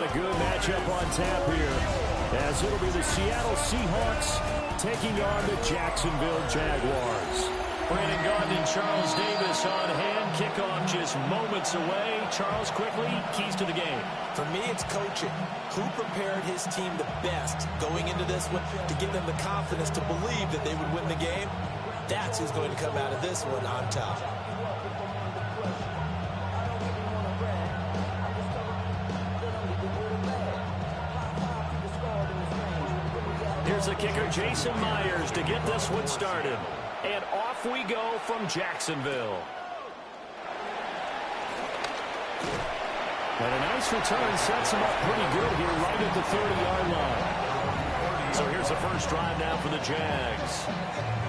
a good matchup on tap here, as it'll be the Seattle Seahawks taking on the Jacksonville Jaguars. Brandon Gaudin and Charles Davis on hand. Kickoff just moments away. Charles, quickly, keys to the game. For me, it's coaching. Who prepared his team the best going into this one to give them the confidence to believe that they would win the game? That's who's going to come out of this one on top. Here's the kicker, Jason Myers, to get this one started. And off we go from Jacksonville. And a nice return sets him up pretty good here right at the 30-yard line. So here's the first drive now for the Jags.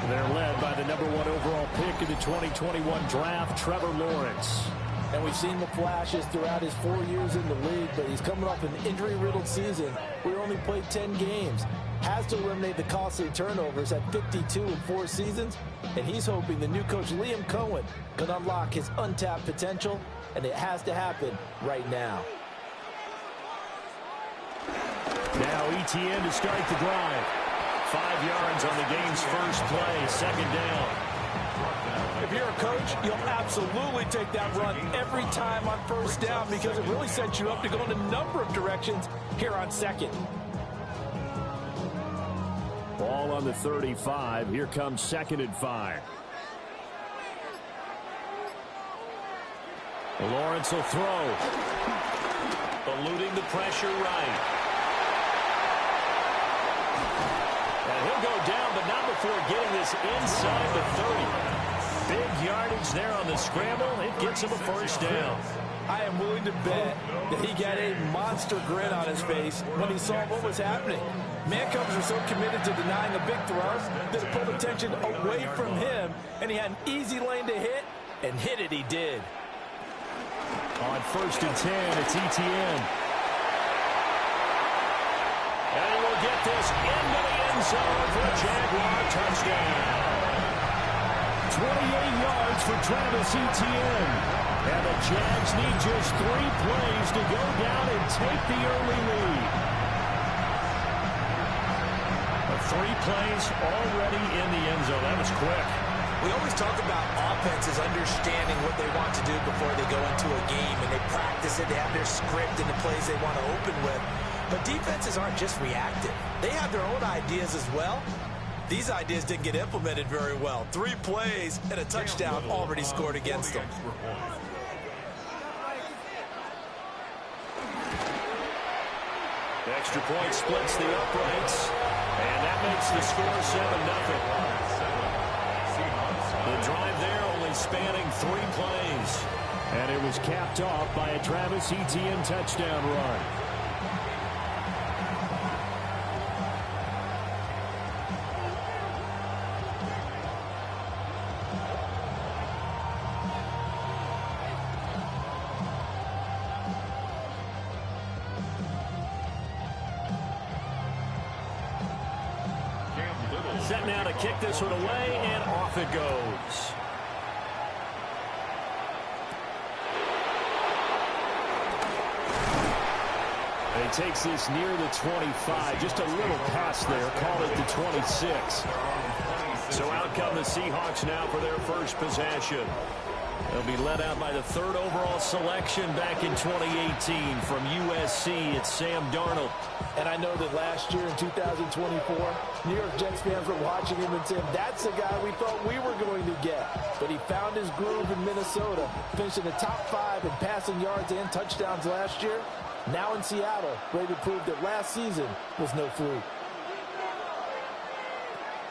They're led by the #1 overall pick in the 2021 draft, Trevor Lawrence. And we've seen the flashes throughout his 4 years in the league, but he's coming off an injury-riddled season where he only played 10 games. Has to eliminate the costly turnovers at 52 in 4 seasons, and he's hoping the new coach Liam Cohen can unlock his untapped potential, and it has to happen right now. Now ETN to start the drive. 5 yards on the game's first play, second down. If you're a coach, you'll absolutely take that run every time on first down because it really sets you up to go in a number of directions here on second. Ball on the 35. Here comes 2nd and 5. Lawrence will throw. Eluding the pressure right. And he'll go down, but not before getting this inside the 30. Big yardage there on the scramble. It gets him a first down. I am willing to bet that he got a monster grin on his face when he saw what was happening. Man-covers are so committed to denying a big throw that it pulled attention away from him, and he had an easy lane to hit, and hit it he did. On 1st and 10, it's ETN. And he will get this into the end zone for a Jaguar touchdown. 28 yards for Travis Etienne. And the Jags need just 3 plays to go down and take the early lead. 3 plays already in the end zone. That was quick. We always talk about offenses understanding what they want to do before they go into a game, and they practice it. They have their script and the plays they want to open with. But defenses aren't just reactive. They have their own ideas as well. These ideas didn't get implemented very well. 3 plays and a touchdown already scored against them. The extra point splits the uprights, and that makes the score 7-0. The drive there only spanning 3 plays. And it was capped off by a Travis Etienne touchdown run. Set now to kick this one away, and off it goes. And he takes this near the 25. Just a little pass there. Call it the 26. So out come the Seahawks now for their first possession. They'll be led out by the 3rd overall selection back in 2018 from USC. It's Sam Darnold. And I know that last year in 2024, New York Jets fans were watching him and saying, that's the guy we thought we were going to get. But he found his groove in Minnesota, finishing the top 5 in passing yards and touchdowns last year. Now in Seattle, ready to prove that last season was no fluke.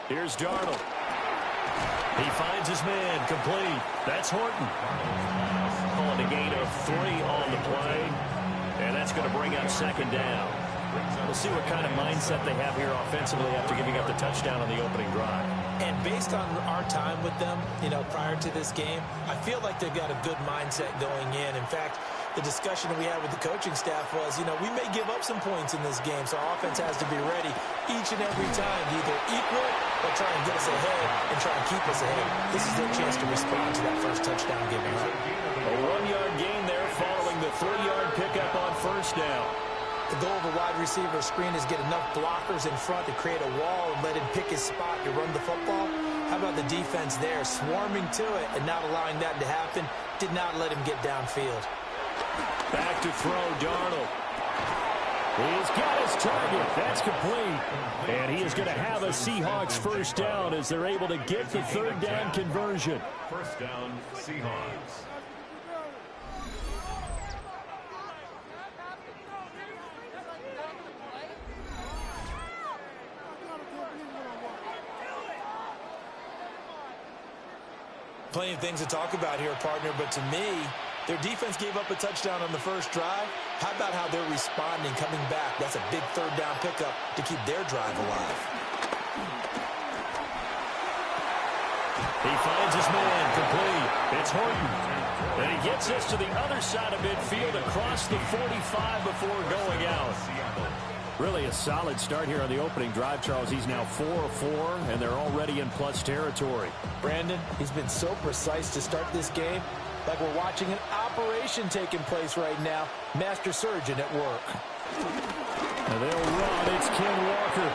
Here's Darnold. He finds his man, complete. That's Horton. Calling a gain of 3 on the play. And that's going to bring up 2nd down. We'll see what kind of mindset they have here offensively after giving up the touchdown on the opening drive. And based on our time with them, prior to this game, I feel like they've got a good mindset going in. In fact, the discussion we had with the coaching staff was, we may give up some points in this game, so our offense has to be ready each and every time to either equal or try and get us ahead and try and keep us ahead. This is their chance to respond to that first touchdown given up. A 1-yard gain there following the 3-yard pickup on first down. The goal of a wide receiver screen is get enough blockers in front to create a wall and let him pick his spot to run the football. How about the defense there, swarming to it and not allowing that to happen? Did not let him get downfield. Back to throw, Darnold. He's got his target. That's complete. And he is going to have a Seahawks first down as they're able to get the third down conversion. First down, Seahawks. Plenty of things to talk about here, partner, but to me, their defense gave up a touchdown on the first drive. How about how they're responding, coming back? That's a big third down pickup to keep their drive alive. He finds his man, complete. It's Horton. And he gets this to the other side of midfield across the 45 before going out. Really a solid start here on the opening drive, Charles. He's now 4 of 4, and they're already in plus territory. Brandon, he's been so precise to start this game, like we're watching an operation taking place right now. Master surgeon at work. And they'll run. It's Ken Walker.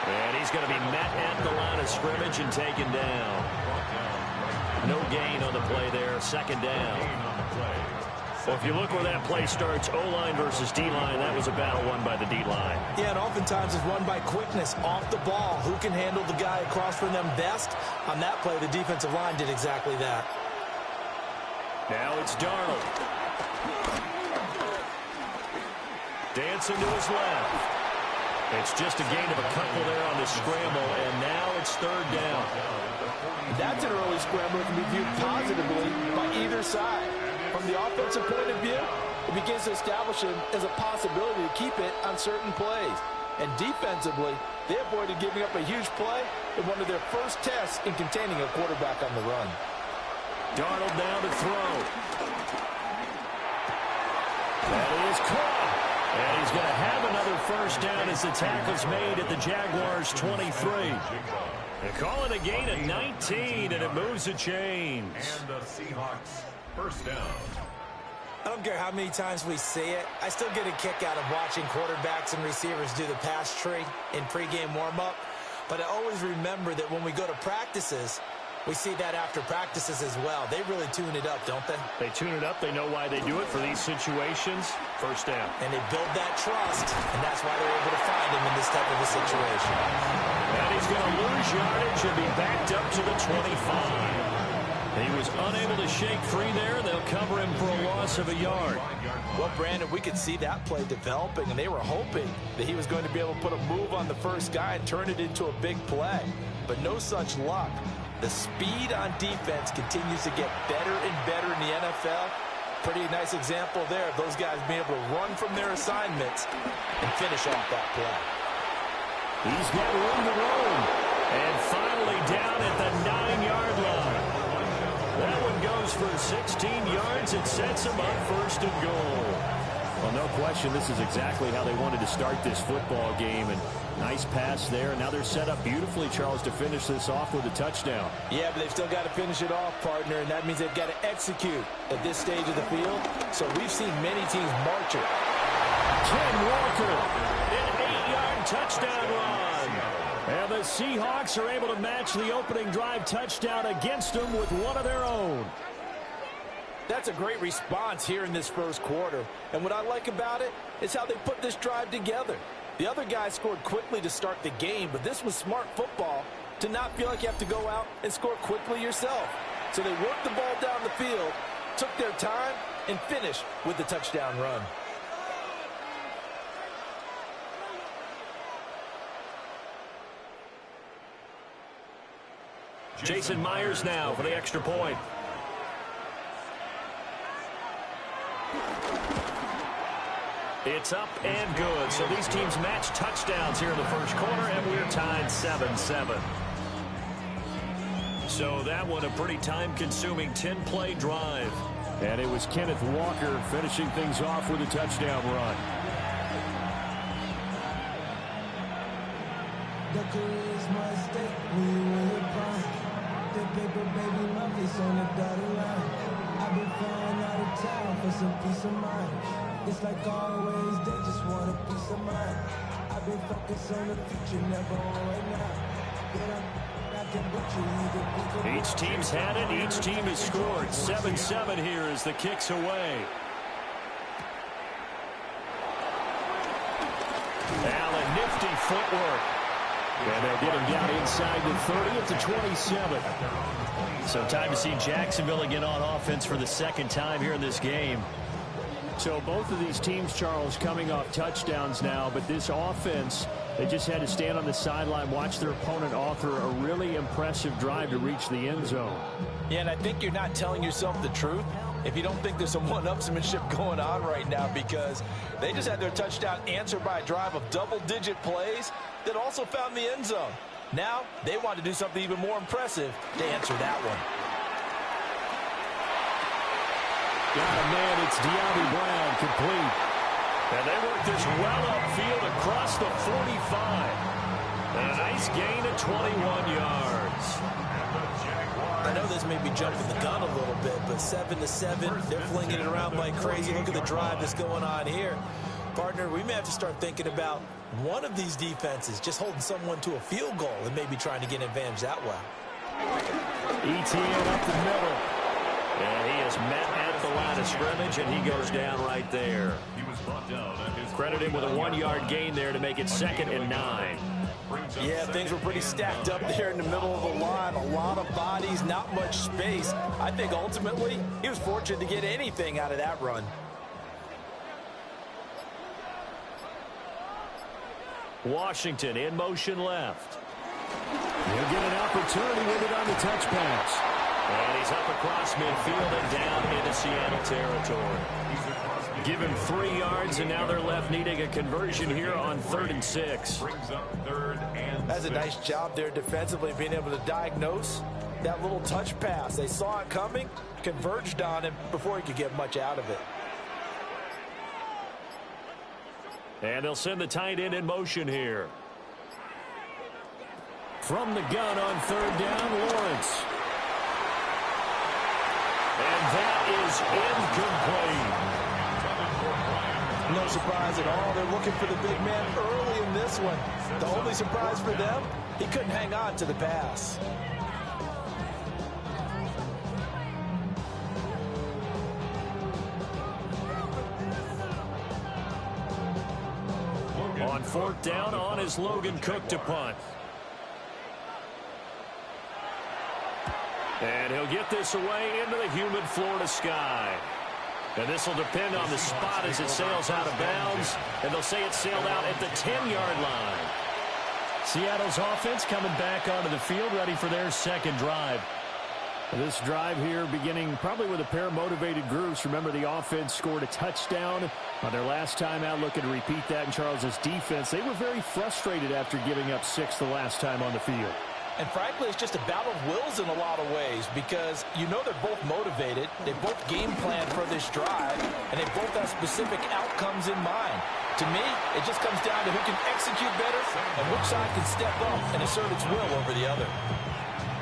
And he's going to be met at the line of scrimmage and taken down. No gain on the play there. Second down. Well, if you look where that play starts, O-line versus D-line, that was a battle won by the D-line. Yeah, and oftentimes it's won by quickness off the ball. Who can handle the guy across from them best? On that play, the defensive line did exactly that. Now it's Darnold. Dancing to his left. It's just a gain of a couple there on the scramble, and now it's third down. That's an early scramble that can be viewed positively by either side. From the offensive point of view, it begins to establish him as a possibility to keep it on certain plays. And defensively, they avoided giving up a huge play in one of their first tests in containing a quarterback on the run. Darnold down to throw. That is caught. And he's going to have another first down as the tackle's made at the Jaguars 23. They call it a gain of 19, and it moves the chains. And the Seahawks first down. I don't care how many times we see it. I still get a kick out of watching quarterbacks and receivers do the pass tree in pregame warm-up. But I always remember that when we go to practices, we see that after practices as well. They really tune it up, don't they? They tune it up. They know why they do it for these situations. First down. And they build that trust, and that's why they're able to find him in this type of a situation. And he's going to lose yardage and be backed up to the 25. He was unable to shake free there. They'll cover him for a loss of a yard. Well, Brandon, we could see that play developing, and they were hoping that he was going to be able to put a move on the first guy and turn it into a big play. But no such luck. The speed on defense continues to get better and better in the NFL. Pretty nice example there of those guys being able to run from their assignments and finish off that play. He's got room to roam. And finally down at the 9-yard line. That one goes for 16 yards. It sets him up first and goal. Well, no question, this is exactly how they wanted to start this football game. And nice pass there. Now they're set up beautifully, Charles, to finish this off with a touchdown. Yeah, but they've still got to finish it off, partner, and that means they've got to execute at this stage of the field. So we've seen many teams march it. Ken Walker, an 8-yard touchdown run. And the Seahawks are able to match the opening drive touchdown against them with one of their own. That's a great response here in this first quarter. And what I like about it is how they put this drive together. The other guys scored quickly to start the game, but this was smart football to not feel like you have to go out and score quickly yourself. So they worked the ball down the field, took their time, and finished with the touchdown run. Jason Myers now for the extra point. It's up and good. So these teams match touchdowns here in the first quarter, and we're tied 7-7. So that one a pretty time-consuming 10-play drive. And it was Kenneth Walker finishing things off with a touchdown run. The career's my stake when you in your prime. The paper, baby, my face on the dotted line. I've been flying out of town for some peace of mind. It's like always, they just want to Focus on the future, never on right now. I can bet you either. Each team's had it. Each team has scored. 7-7 here as the kick's away. Allen, nifty footwork. And they'll get him down inside the 30 at the 27. So time to see Jacksonville again on offense for the second time here in this game. So both of these teams, Charles, coming off touchdowns now, but this offense, they just had to stand on the sideline, watch their opponent author a really impressive drive to reach the end zone. Yeah, and I think you're not telling yourself the truth if you don't think there's some one-upsmanship going on right now, because they just had their touchdown answered by a drive of double-digit plays that also found the end zone. Now they want to do something even more impressive to answer that one. Got a man, it's De'Ami Brown, complete. And they work this well upfield across the 45. And a nice gain of 21 yards. I know this may be jumping the gun a little bit, but 7-7, they're flinging it around like crazy. Look at the drive that's going on here. Partner, we may have to start thinking about one of these defenses just holding someone to a field goal and maybe trying to get an advantage that way. ETN up the middle. And he is met at the line of scrimmage, and he goes down right there. Credit him with a 1-yard gain there to make it 2nd and 9. Yeah, things were pretty stacked up there in the middle of the line. A lot of bodies, not much space. I think ultimately he was fortunate to get anything out of that run. Washington in motion left. He'll get an opportunity with it on the touch pass. And he's up across midfield and down into Seattle territory. Give him 3 yards, and now they're left needing a conversion here on 3rd and 6. Brings up 3rd and 6. That's a nice job there defensively, being able to diagnose that little touch pass. They saw it coming, converged on him before he could get much out of it. And they'll send the tight end in motion here. From the gun on 3rd down, Lawrence. And that is incomplete. No surprise at all. They're looking for the big man early in this one. The only surprise for them, he couldn't hang on to the pass. On 4th down, on is Logan Cook to punt. And he'll get this away into the humid Florida sky. And this will depend on the spot as it sails out of bounds. And they'll say it sailed out at the 10-yard line. Seattle's offense coming back onto the field, ready for their second drive. This drive here beginning probably with a pair of motivated groups. Remember, the offense scored a touchdown on their last time out. Looking to repeat that in Charles's defense. They were very frustrated after giving up 6 the last time on the field. And frankly, it's just a battle of wills in a lot of ways, because you know they're both motivated. They both game planned for this drive, and they both have specific outcomes in mind. To me, it just comes down to who can execute better and which side can step up and assert its will over the other.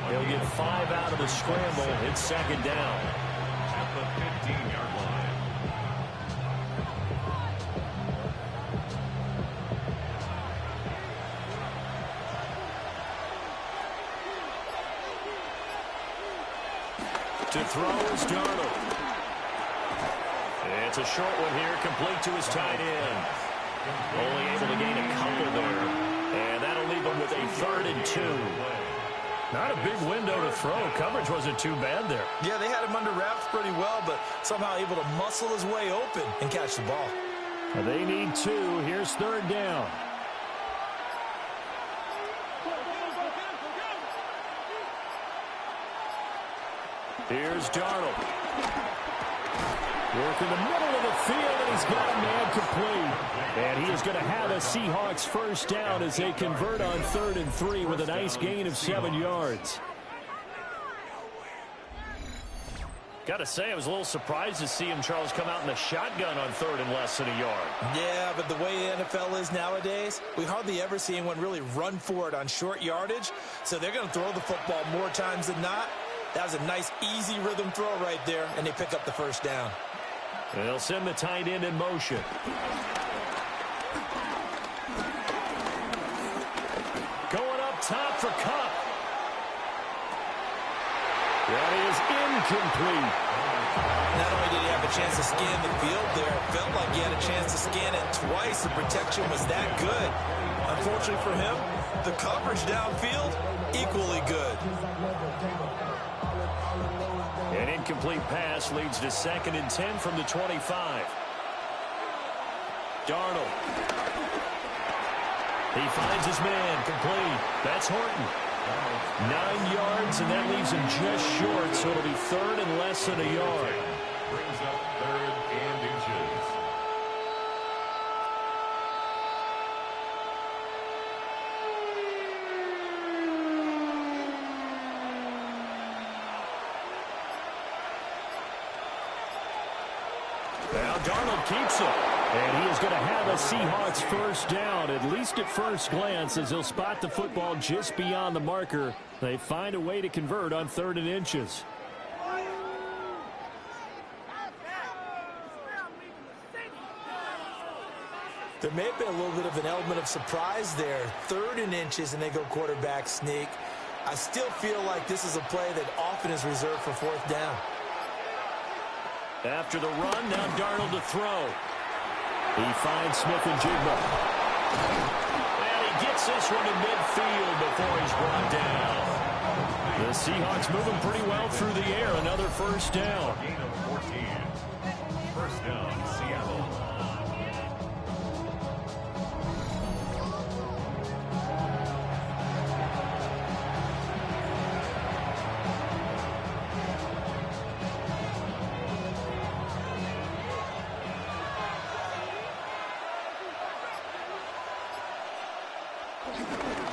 They'll get 5 out of the scramble. It's 2nd down. At the 15-yard line. To throw is Darnold. It's a short one here, complete to his tight end. Only able to gain a couple there. And that'll leave him with a 3rd and 2. Not a big window to throw. Coverage wasn't too bad there. Yeah, they had him under wraps pretty well, but somehow able to muscle his way open and catch the ball. They need 2. Here's 3rd down. Here's Darnold. Work in the middle of the field, and he's got a man complete. And he is going to have a Seahawks 1st down as they convert on 3rd and 3 with a nice gain of 7 yards. Got to say, I was a little surprised to see him, Charles, come out in the shotgun on 3rd and less than a yard. Yeah, but the way the NFL is nowadays, we hardly ever see anyone really run for it on short yardage. So they're going to throw the football more times than not. That was a nice, easy rhythm throw right there, and they pick up the 1st down. They'll send the tight end in motion. for Cup. That is incomplete. Not only did he have a chance to scan the field there, it felt like he had a chance to scan it twice. The protection was that good. Unfortunately for him, the coverage downfield, equally good. An incomplete pass leads to 2nd and 10 from the 25. Darnold. He finds his man, complete. That's Horton. 9 yards, and that leaves him just short, so it'll be 3rd and less than a yard. Brings up 3rd and inches. Now Darnold keeps it. And he is going to have a Seahawks first down, at least at first glance, as he'll spot the football just beyond the marker. They find a way to convert on 3rd and inches. There may have been a little bit of an element of surprise there. 3rd and inches, and they go quarterback sneak. I still feel like this is a play that often is reserved for 4th down. After the run, now Darnold to throw. He finds Smith and Jigba. And he gets this one to midfield before he's brought down. The Seahawks moving pretty well through the air. Another first down. Gain of 14. First down, Seattle.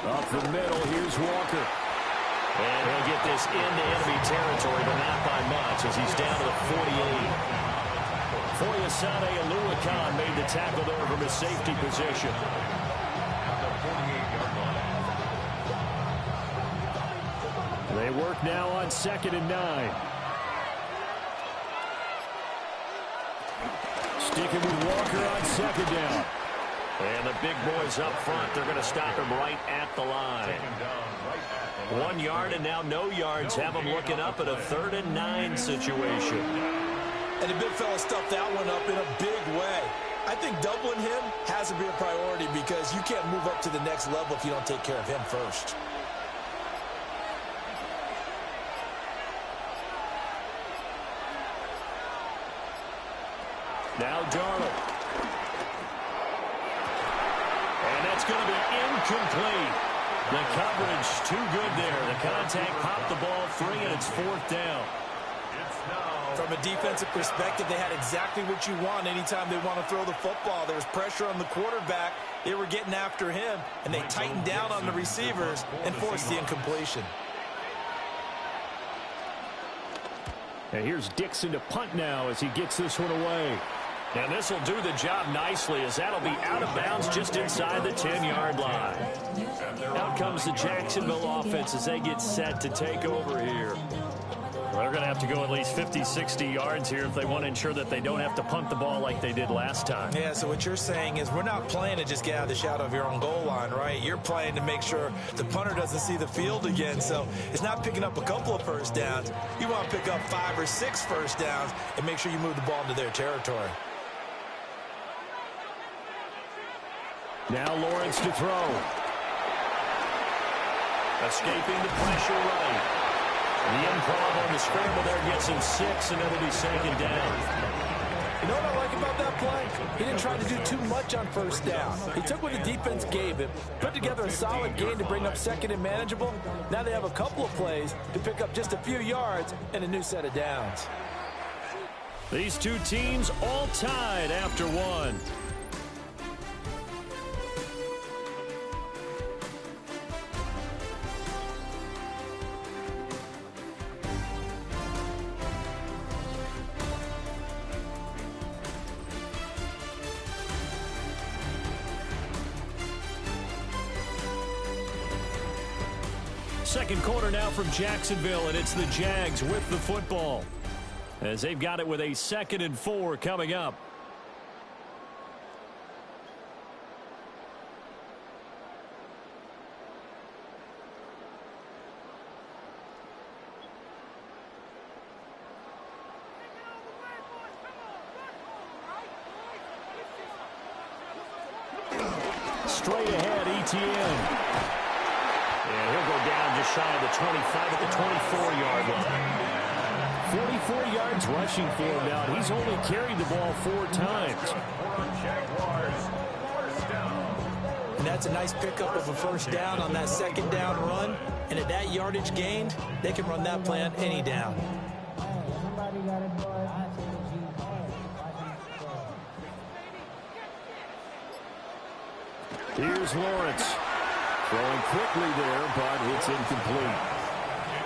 Up the middle, here's Walker. And he'll get this into enemy territory, but not by much, as he's down to the 48. Foyesade Aluakan made the tackle there from his safety position. At the 48-yard line. They work now on 2nd and 9. Sticking with Walker on 2nd down. And the big boys up front, they're going to stop him right at the line. 1 yard and now no yards. Have him looking up at a 3rd and 9 situation. And the big fella stuffed that one up in a big way. I think doubling him has to be a priority because you can't move up to the next level if you don't take care of him first. Now Darnold. And that's going to be incomplete. The coverage too good there. The contact popped the ball free, and it's 4th down. From a defensive perspective, they had exactly what you want anytime they want to throw the football. There was pressure on the quarterback. They were getting after him, and they tightened down on the receivers and forced the incompletion. And here's Dixon to punt now as he gets this one away. And this will do the job nicely, as that'll be out of bounds just inside the 10-yard line. Out comes the Jacksonville offense as they get set to take over here. They're going to have to go at least 50, 60 yards here if they want to ensure that they don't have to punt the ball like they did last time. Yeah, so what you're saying is we're not playing to just get out of the shadow of your own goal line, right? You're playing to make sure the punter doesn't see the field again. So it's not picking up a couple of first downs. You want to pick up 5 or 6 first downs and make sure you move the ball into their territory. Now Lawrence to throw. Escaping the pressure right. The improv on the scramble there gets him 6, and it'll be 2nd down. You know what I like about that play? He didn't try to do too much on first down. He took what the defense gave him, put together a solid game to bring up 2nd and manageable. Now they have a couple of plays to pick up just a few yards and a new set of downs. These two teams all tied after 1. Second quarter now from Jacksonville, and it's the Jags with the football, as they've got it with a 2nd and 4 coming up. Straight ahead, ETN. And he'll go down just shy of the 25 at the 24-yard line. 44 yards rushing for him now. He's only carried the ball 4 times. Jaguars, first down. And that's a nice pickup of a first down on that second down run. And at that yardage gained, they can run that play on any down. Here's Lawrence. Throwing quickly there, but it's incomplete.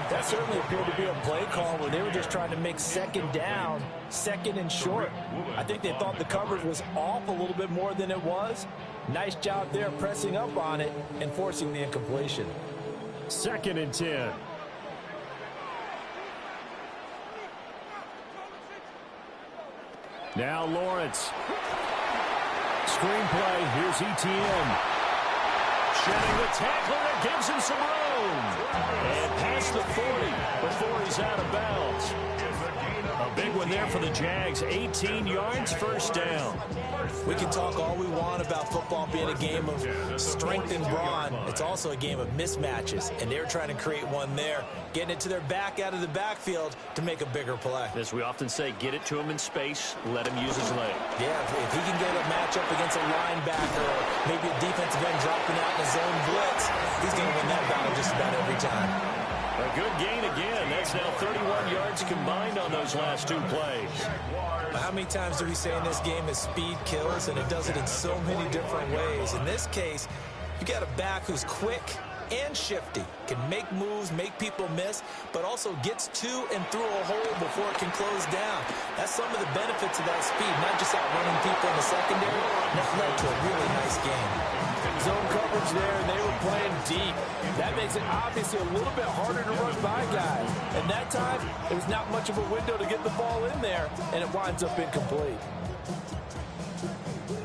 That certainly appeared to be a play call where they were just trying to make second down, second and short. I think they thought the coverage was off a little bit more than it was. Nice job there pressing up on it and forcing the incompletion. 2nd and 10. Now Lawrence. Screenplay. Here's ETN. Shedding the tackler that gives him some room. And past the 40 before he's out of bounds. A big one there for the Jags. 18 yards, first down. We can talk all we want about football being a game of strength and brawn. It's also a game of mismatches, and they're trying to create one there, getting it to their back out of the backfield to make a bigger play. As we often say, get it to him in space, let him use his leg. Yeah, if he can get a matchup against a linebacker or maybe a defensive end dropping out in a zone blitz, he's going to win that battle just about every time. A good gain again. That's now 31 yards combined on those last 2 plays. How many times do we say in this game that speed kills, and it does it in so many different ways? In this case, you got a back who's quick and shifty, can make moves, make people miss, but also gets to and through a hole before it can close down. That's some of the benefits of that speed, not just outrunning people in the secondary. That led to a really nice game. Zone coverage there, and they were playing deep. That makes it obviously a little bit harder to run by guys. And that time, there was not much of a window to get the ball in there, and it winds up incomplete.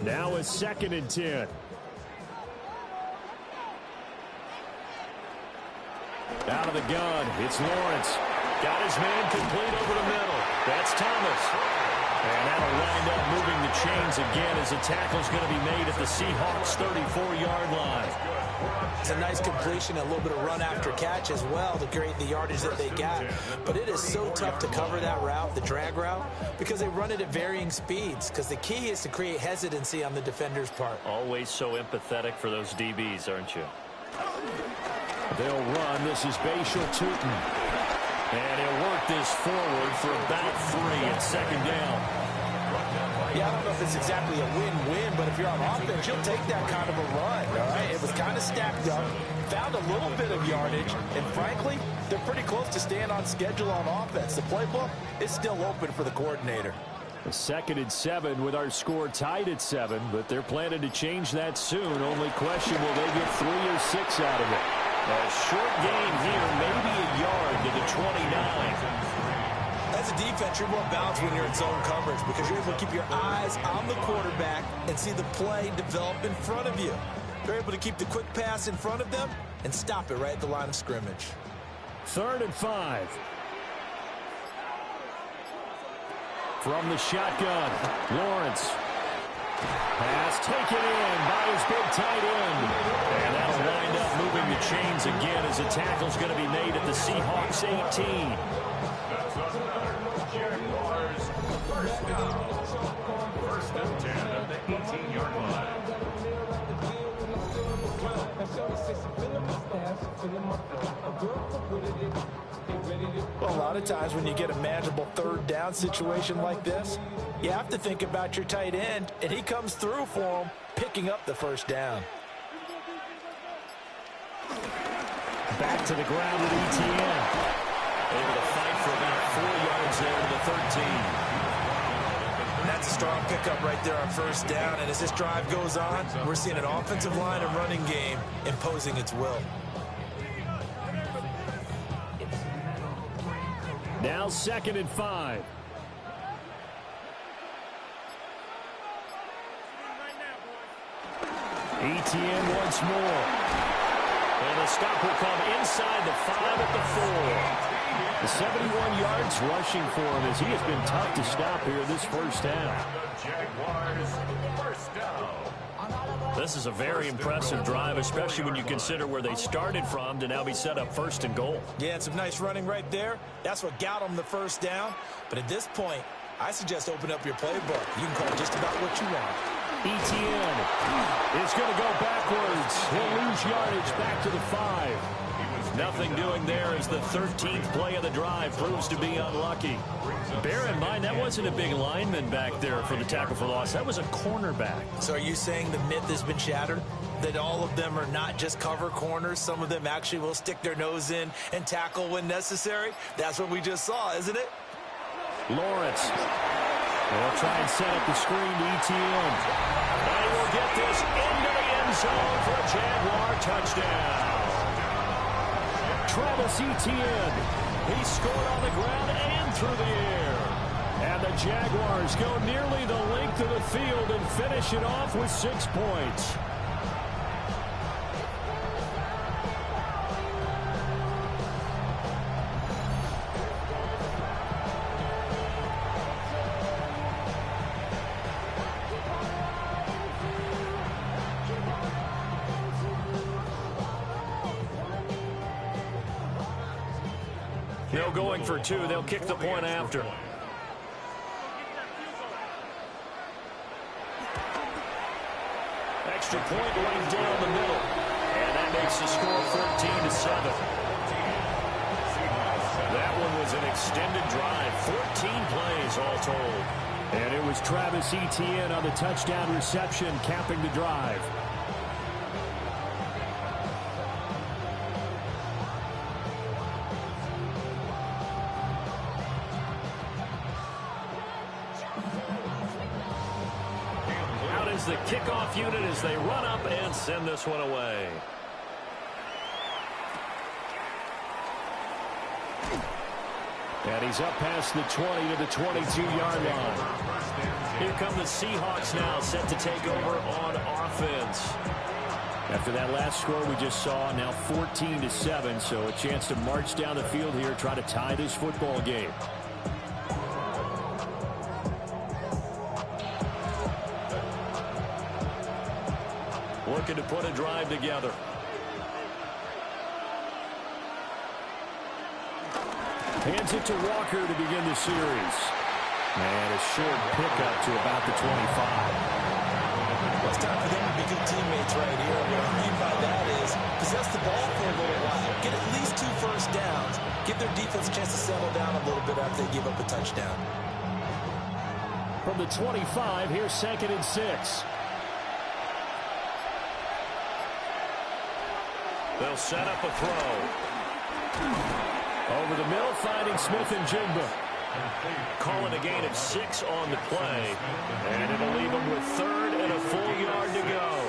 Now it's 2nd and 10. Out of the gun, it's Lawrence. Got his man complete over the middle. That's Thomas. And that'll wind up moving the chains again as the tackle's going to be made at the Seahawks' 34-yard line. It's a nice completion, a little bit of run after catch as well to create the yardage that they got. But it is so tough to cover that route, the drag route, because they run it at varying speeds. Because the key is to create hesitancy on the defender's part. Always so empathetic for those DBs, aren't you? They'll run. This is Bashal Tootin. And he'll work this forward for about 3 at 2nd down. Yeah, I don't know if it's exactly a win-win, but if you're on offense, you'll take that kind of a run, all right? It was kind of stacked up, found a little bit of yardage, and frankly, they're pretty close to staying on schedule on offense. The playbook is still open for the coordinator. A 2nd and 7 with our score tied at 7, but they're planning to change that soon. Only question, will they get 3 or 6 out of it? A short gain here, maybe a yard to the 29. As a defense, you're more balanced when you're in zone coverage because you're able to keep your eyes on the quarterback and see the play develop in front of you. You're able to keep the quick pass in front of them and stop it right at the line of scrimmage. 3rd and 5. From the shotgun, Lawrence. Pass taken in by his big tight end. And that'll wind up moving the chains again as the tackle's going to be made at the Seahawks 18. Jaguars, first down. 1st and 10 at the 18-yard line. Well, a lot of times when you get a manageable 3rd down situation like this, you have to think about your tight end, and he comes through for him, picking up the 1st down. Back to the ground with ETN. Able to fight for about 4 yards there to the 13. And that's a strong pickup right there on 1st down. And as this drive goes on, we're seeing an offensive line and running game imposing its will. Now 2nd and 5. ETN once more. And the stop will come inside the 5 at the 4. The 71 yards rushing for him as he has been tough to stop here this 1st half. The Jaguars, 1st down. This is a very impressive drive, especially when you consider where they started from to now be set up 1st and goal. Yeah, and some nice running right there. That's what got them the first down. But at this point, I suggest open up your playbook. You can call just about what you want. Etienne is going to go backwards. He'll lose yardage back to the 5. Nothing doing there as the 13th play of the drive proves to be unlucky. Bear in mind, that wasn't a big lineman back there for the tackle for loss. That was a cornerback. So are you saying the myth has been shattered? That all of them are not just cover corners? Some of them actually will stick their nose in and tackle when necessary? That's what we just saw, isn't it? Lawrence. They'll try and set up the screen to Etienne. And he will get this into the end zone for a Jaguar touchdown. Travis Etienne. He scored on the ground and through the air. And the Jaguars go nearly the length of the field and finish it off with 6 points. No going for 2. They'll kick the point after. Extra point right down the middle. And that makes the score 14-7. That one was an extended drive. 14 plays all told. And it was Travis Etienne on the touchdown reception capping the drive. The kickoff unit as they run up and send this one away. And he's up past the 20 to the 22-yard line. Here come the Seahawks now, set to take over on offense. After that last score we just saw, now 14-7, so a chance to march down the field here, try to tie this football game. Looking to put a drive together. Hands it to Walker to begin the series. And a short pickup to about the 25. Well, it's time for them to be good teammates right here. What I mean by that is possess the ball for a little while. Get at least 2 first downs. Give their defense a chance to settle down a little bit after they give up a touchdown. From the 25, here's 2nd and 6. They'll set up a throw. Over the middle, finding Smith and Jigba. Calling a gain of 6 on the play. And it'll leave him with 3rd and a full yard to go.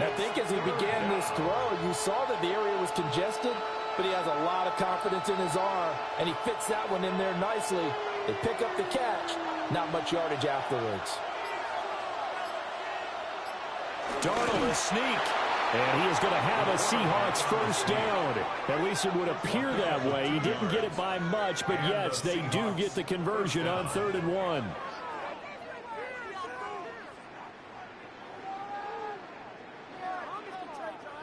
I think as he began this throw, you saw that the area was congested, but he has a lot of confidence in his arm, and he fits that one in there nicely. They pick up the catch. Not much yardage afterwards. Darnold a sneak. And he is going to have a Seahawks first down. At least it would appear that way. He didn't get it by much, but yes, they do get the conversion on 3rd and 1.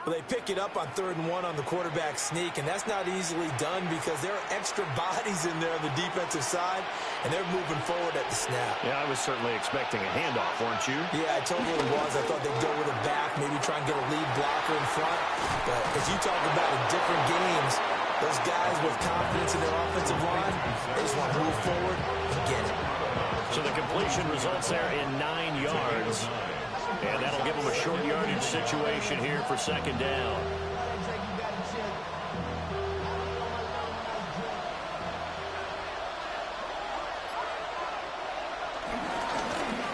Well, they pick it up on 3rd and 1 on the quarterback sneak, and that's not easily done because there are extra bodies in there on the defensive side, and they're moving forward at the snap. Yeah, I was certainly expecting a handoff, weren't you? Yeah, I totally was. I thought they'd go with a back, maybe try and get a lead blocker in front. But as you talk about in different games, those guys with confidence in their offensive line, they just want to move forward and get it. So the completion results there in 9 yards. And that'll give them a short yardage situation here for 2nd down.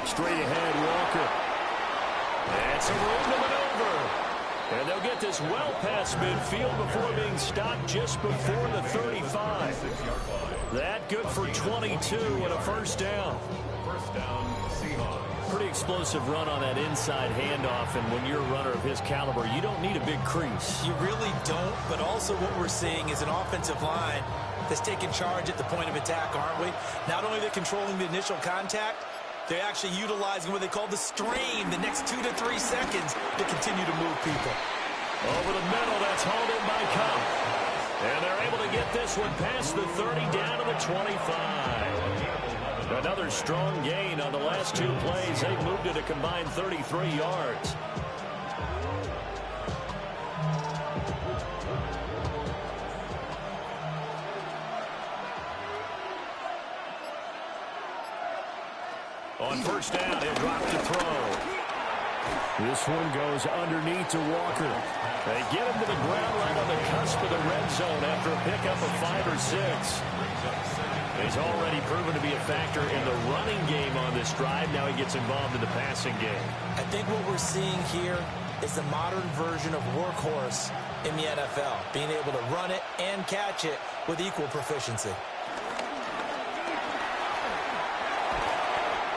Straight ahead, Walker. And some room to maneuver. And they'll get this well past midfield before being stopped just before the 35. That good for 22 and a first down. First down, Seahawks. Pretty explosive run on that inside handoff, and when you're a runner of his caliber, you don't need a big crease. You really don't, but also what we're seeing is an offensive line that's taking charge at the point of attack, aren't we? Not only they're controlling the initial contact, They're actually utilizing what they call the strain, the next 2 to 3 seconds to continue to move people. Over the middle, that's hauled in by Cup. And they're able to get this one past the 30 down to the 25. Another strong gain on the last 2 plays. They've moved it a combined 33 yards. On first down, he'll drop to throw. This one goes underneath to Walker. They get him to the ground right on the cusp of the red zone after a pickup of 5 or 6. He's already proven to be a factor in the running game on this drive. Now he gets involved in the passing game. I think what we're seeing here is the modern version of workhorse in the NFL, being able to run it and catch it with equal proficiency.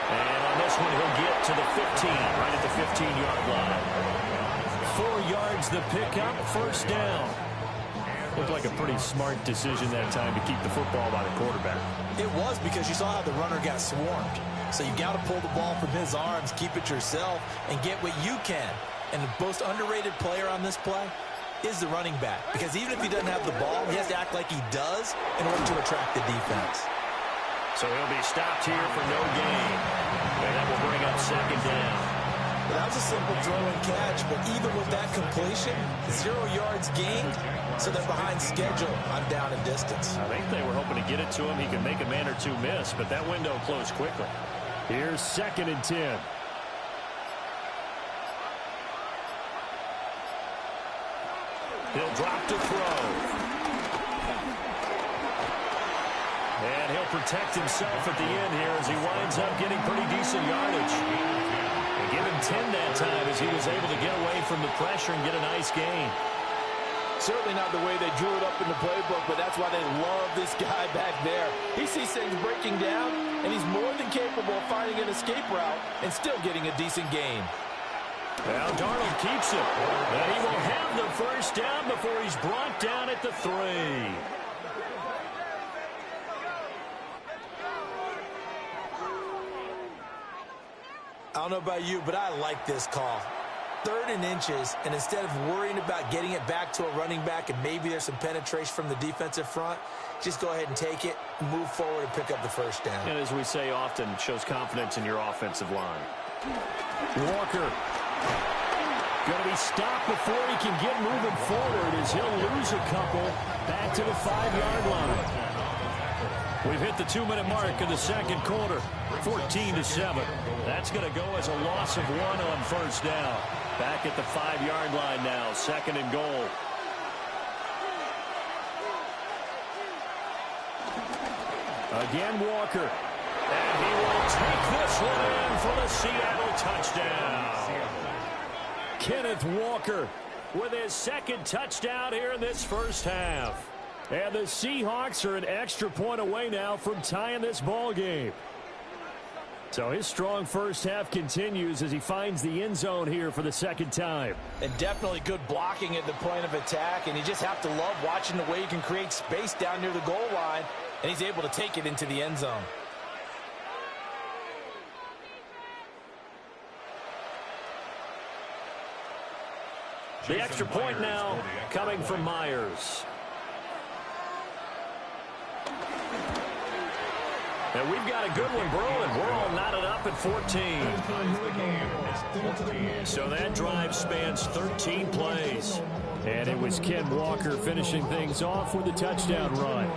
And on this one, he'll get to the 15, right at the 15-yard line. 4 yards the pickup, first down. Looked like a pretty smart decision that time to keep the football by the quarterback. It was, because you saw how the runner got swarmed. So you got to pull the ball from his arms, keep it yourself, and get what you can. And the most underrated player on this play is the running back. Because even if he doesn't have the ball, he has to act like he does in order to attract the defense. So he'll be stopped here for no gain. And that will bring up second down. Well, that was a simple throw and catch, but even with that completion, 0 yards gained, so they're behind schedule on down and distance. I think they were hoping to get it to him. He could make a man or two miss, but that window closed quickly. Here's 2nd and 10. He'll drop to throw. And he'll protect himself at the end here as he winds up getting pretty decent yardage. They give him 10 that time as he was able to get away from the pressure and get a nice gain. Certainly not the way they drew it up in the playbook, but that's why they love this guy back there. He sees things breaking down, and he's more than capable of finding an escape route and still getting a decent gain. Now Darnold keeps it. And he will have the first down before he's brought down at the 3. I don't know about you, but I like this call. 3rd and inches, and instead of worrying about getting it back to a running back and maybe there's some penetration from the defensive front, just go ahead and take it, move forward, and pick up the first down. And as we say often, shows confidence in your offensive line. Walker going to be stopped before he can get moving forward as he'll lose a couple back to the 5-yard line. We've hit the 2-minute mark of the second quarter, 14-7. That's going to go as a loss of 1 on first down. Back at the 5-yard line now, 2nd and goal. Again, Walker. And he will take this one in for the Seattle touchdown. Kenneth Walker with his 2nd touchdown here in this first half. And the Seahawks are an extra point away now from tying this ball game. So his strong first half continues as he finds the end zone here for the 2nd time. And definitely good blocking at the point of attack, and you just have to love watching the way he can create space down near the goal line, and he's able to take it into the end zone. The extra point now coming from Myers. And we've got a good one brewing. We're all knotted up at 14. So that drive spans 13 plays. And it was Ken Walker finishing things off with a touchdown run.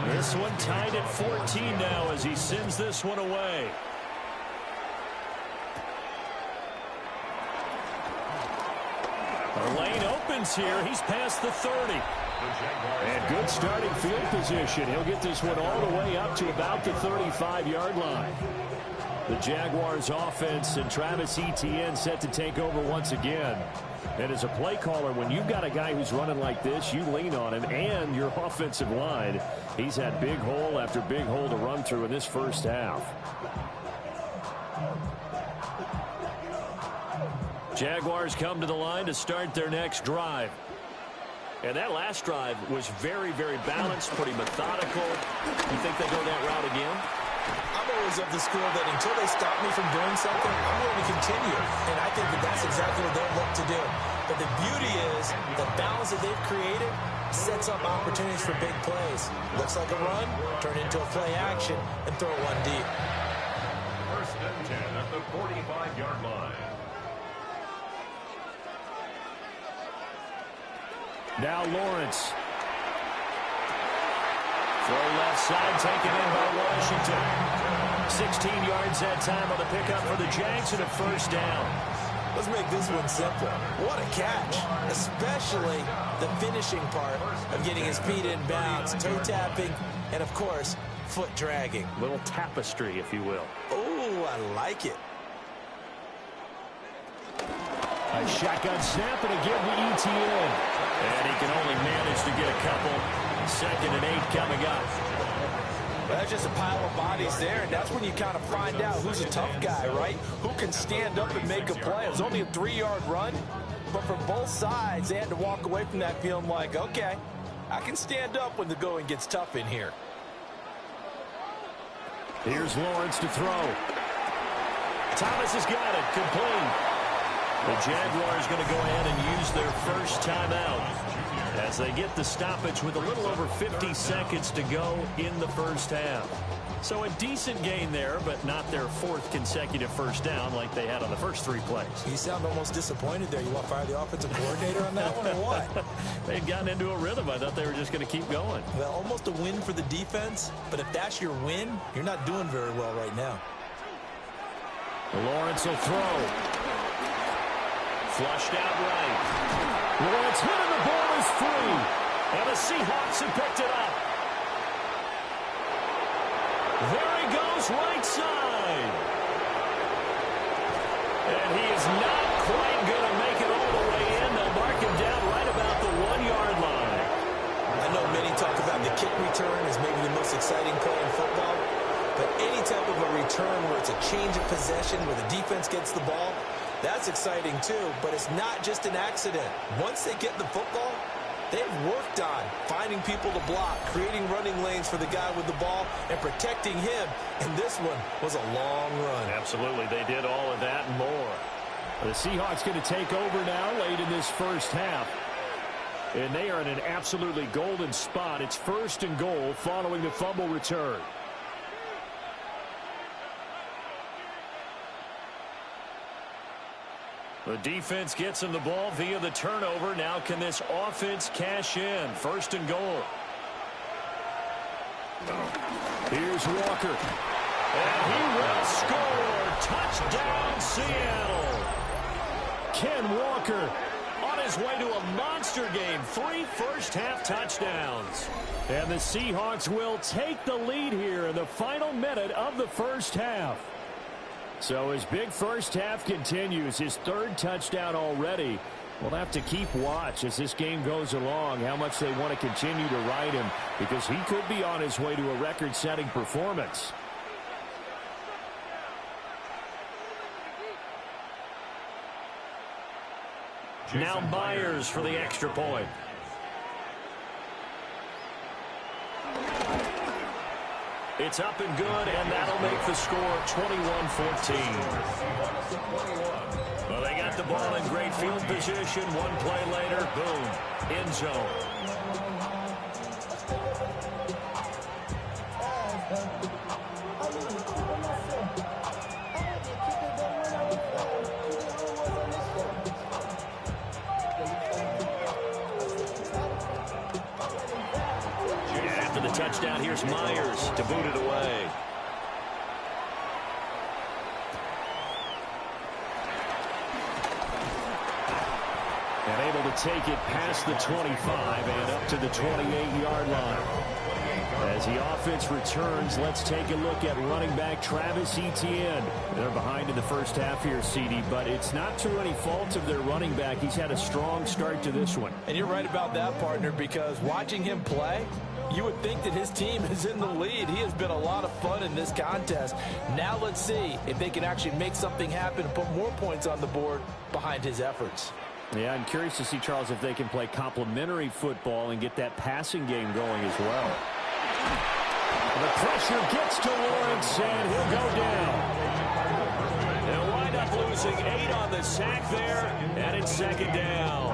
This one tied at 14 now as he sends this one away. The lane opens here. He's past the 30. And good starting field position. He'll get this one all the way up to about the 35-yard line. The Jaguars offense and Travis Etienne set to take over once again. And as a play caller, when you've got a guy who's running like this, you lean on him and your offensive line. He's had big hole after big hole to run through in this first half. Jaguars come to the line to start their next drive. And that last drive was very, very balanced, pretty methodical. You think they go that route again? I'm always of the school that until they stop me from doing something, I'm going to continue. And I think that that's exactly what they'll look to do. But the beauty is the balance that they've created sets up opportunities for big plays. Looks like a run, turn into a play action, and throw one deep. First and 10 at the 45-yard line. Now Lawrence. Throw left side, taken in by Washington. 16 yards that time on the pickup for the Jags and a first down. Let's make this one simple. What a catch, especially the finishing part of getting his feet in bounds, toe tapping, and of course, foot dragging. Little tapestry, if you will. Oh, I like it. A shotgun snap and a give to Etienne. And he can only manage to get a couple. 2nd and 8 coming up. Well, that's just a pile of bodies there, and that's when you kind of find out who's a tough guy, right? Who can stand up and make a play. It was only a 3-yard run, but from both sides, they had to walk away from that feeling like, okay, I can stand up when the going gets tough in here. Here's Lawrence to throw. Thomas has got it, complete. The Jaguars going to go ahead and use their first timeout as they get the stoppage with a little over 50 seconds to go in the first half. So a decent gain there, but not their 4th consecutive first down like they had on the first 3 plays. You sound almost disappointed there. You want to fire the offensive coordinator on that one or what? They'd gotten into a rhythm. I thought they were just going to keep going. Well, almost a win for the defense, but if that's your win, you're not doing very well right now. Lawrence will throw. Flushed out right. Lawrence hit and the ball is free. And the Seahawks have picked it up. There he goes, right side. And he is not quite going to make it all the way in. They'll mark him down right about the 1-yard line. I know many talk about the kick return as maybe the most exciting play in football. But any type of a return where it's a change of possession, where the defense gets the ball, that's exciting too, but it's not just an accident. Once they get the football, they've worked on finding people to block, creating running lanes for the guy with the ball, and protecting him. And this one was a long run. Absolutely, they did all of that and more. The Seahawks going to take over now late in this first half. And they are in an absolutely golden spot. It's 1st and goal following the fumble return. The defense gets him the ball via the turnover. Now can this offense cash in? 1st and goal. Here's Walker. And he will score. Touchdown, Seattle. Ken Walker on his way to a monster game. 3 first-half touchdowns. And the Seahawks will take the lead here in the final minute of the first half. So his big first half continues. His 3rd touchdown already. We'll have to keep watch as this game goes along, how much they want to continue to ride him, because he could be on his way to a record-setting performance. Now Myers for the extra point. It's up and good, and that'll make the score 21-14. Well, they got the ball in great field position. One play later, boom, end zone. After the touchdown, here's Myers to boot it away. And able to take it past the 25 and up to the 28-yard line. As the offense returns, let's take a look at running back Travis Etienne. They're behind in the first half here, CD, but it's not through any fault of their running back. He's had a strong start to this one. And you're right about that, partner, because watching him play, you would think that his team is in the lead. He has been a lot of fun in this contest. Now let's see if they can actually make something happen and put more points on the board behind his efforts. Yeah, I'm curious to see, Charles, if they can play complementary football and get that passing game going as well. The pressure gets to Lawrence, and he'll go down. They'll wind up losing 8 on the sack there, and it's second down.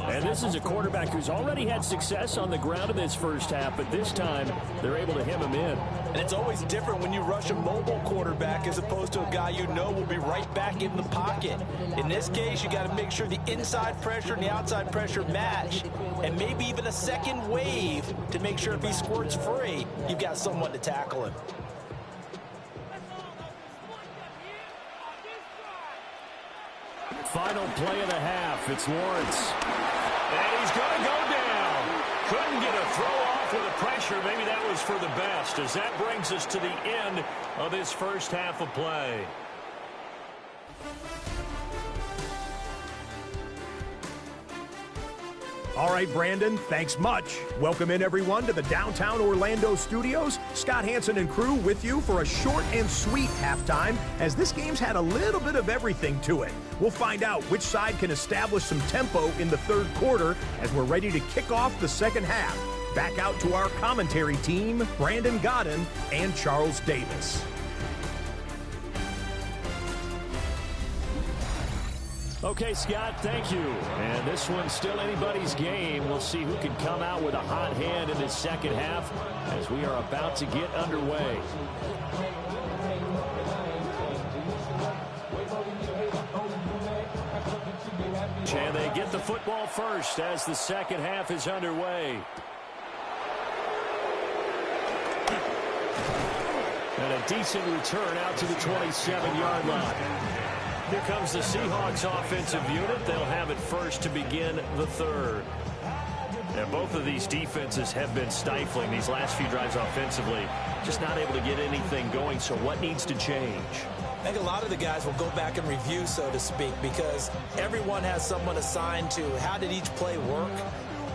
And this is a quarterback who's already had success on the ground in this first half, but this time they're able to hem him in. And it's always different when you rush a mobile quarterback as opposed to a guy you know will be right back in the pocket. In this case, you got to make sure the inside pressure and the outside pressure match, and maybe even a second wave to make sure if he squirts free, you've got someone to tackle him. Final play of the half. It's Lawrence. And he's going to go down. Couldn't get a throw off with the pressure. Maybe that was for the best, as that brings us to the end of this first half of play. All right, Brandon, thanks much. Welcome in, everyone, to the downtown Orlando studios. Scott Hansen and crew with you for a short and sweet halftime, as this game's had a little bit of everything to it. We'll find out which side can establish some tempo in the third quarter as we're ready to kick off the second half. Back out to our commentary team, Brandon Godden and Charles Davis. Okay, Scott, thank you. And this one's still anybody's game. We'll see who can come out with a hot hand in this second half as we are about to get underway. And they get the football first as the second half is underway. And a decent return out to the 27-yard line. Here comes the Seahawks offensive unit. They'll have it first to begin the third. Now, both of these defenses have been stifling these last few drives offensively. Just not able to get anything going, so what needs to change? I think a lot of the guys will go back and review, so to speak, because everyone has someone assigned to how did each play work.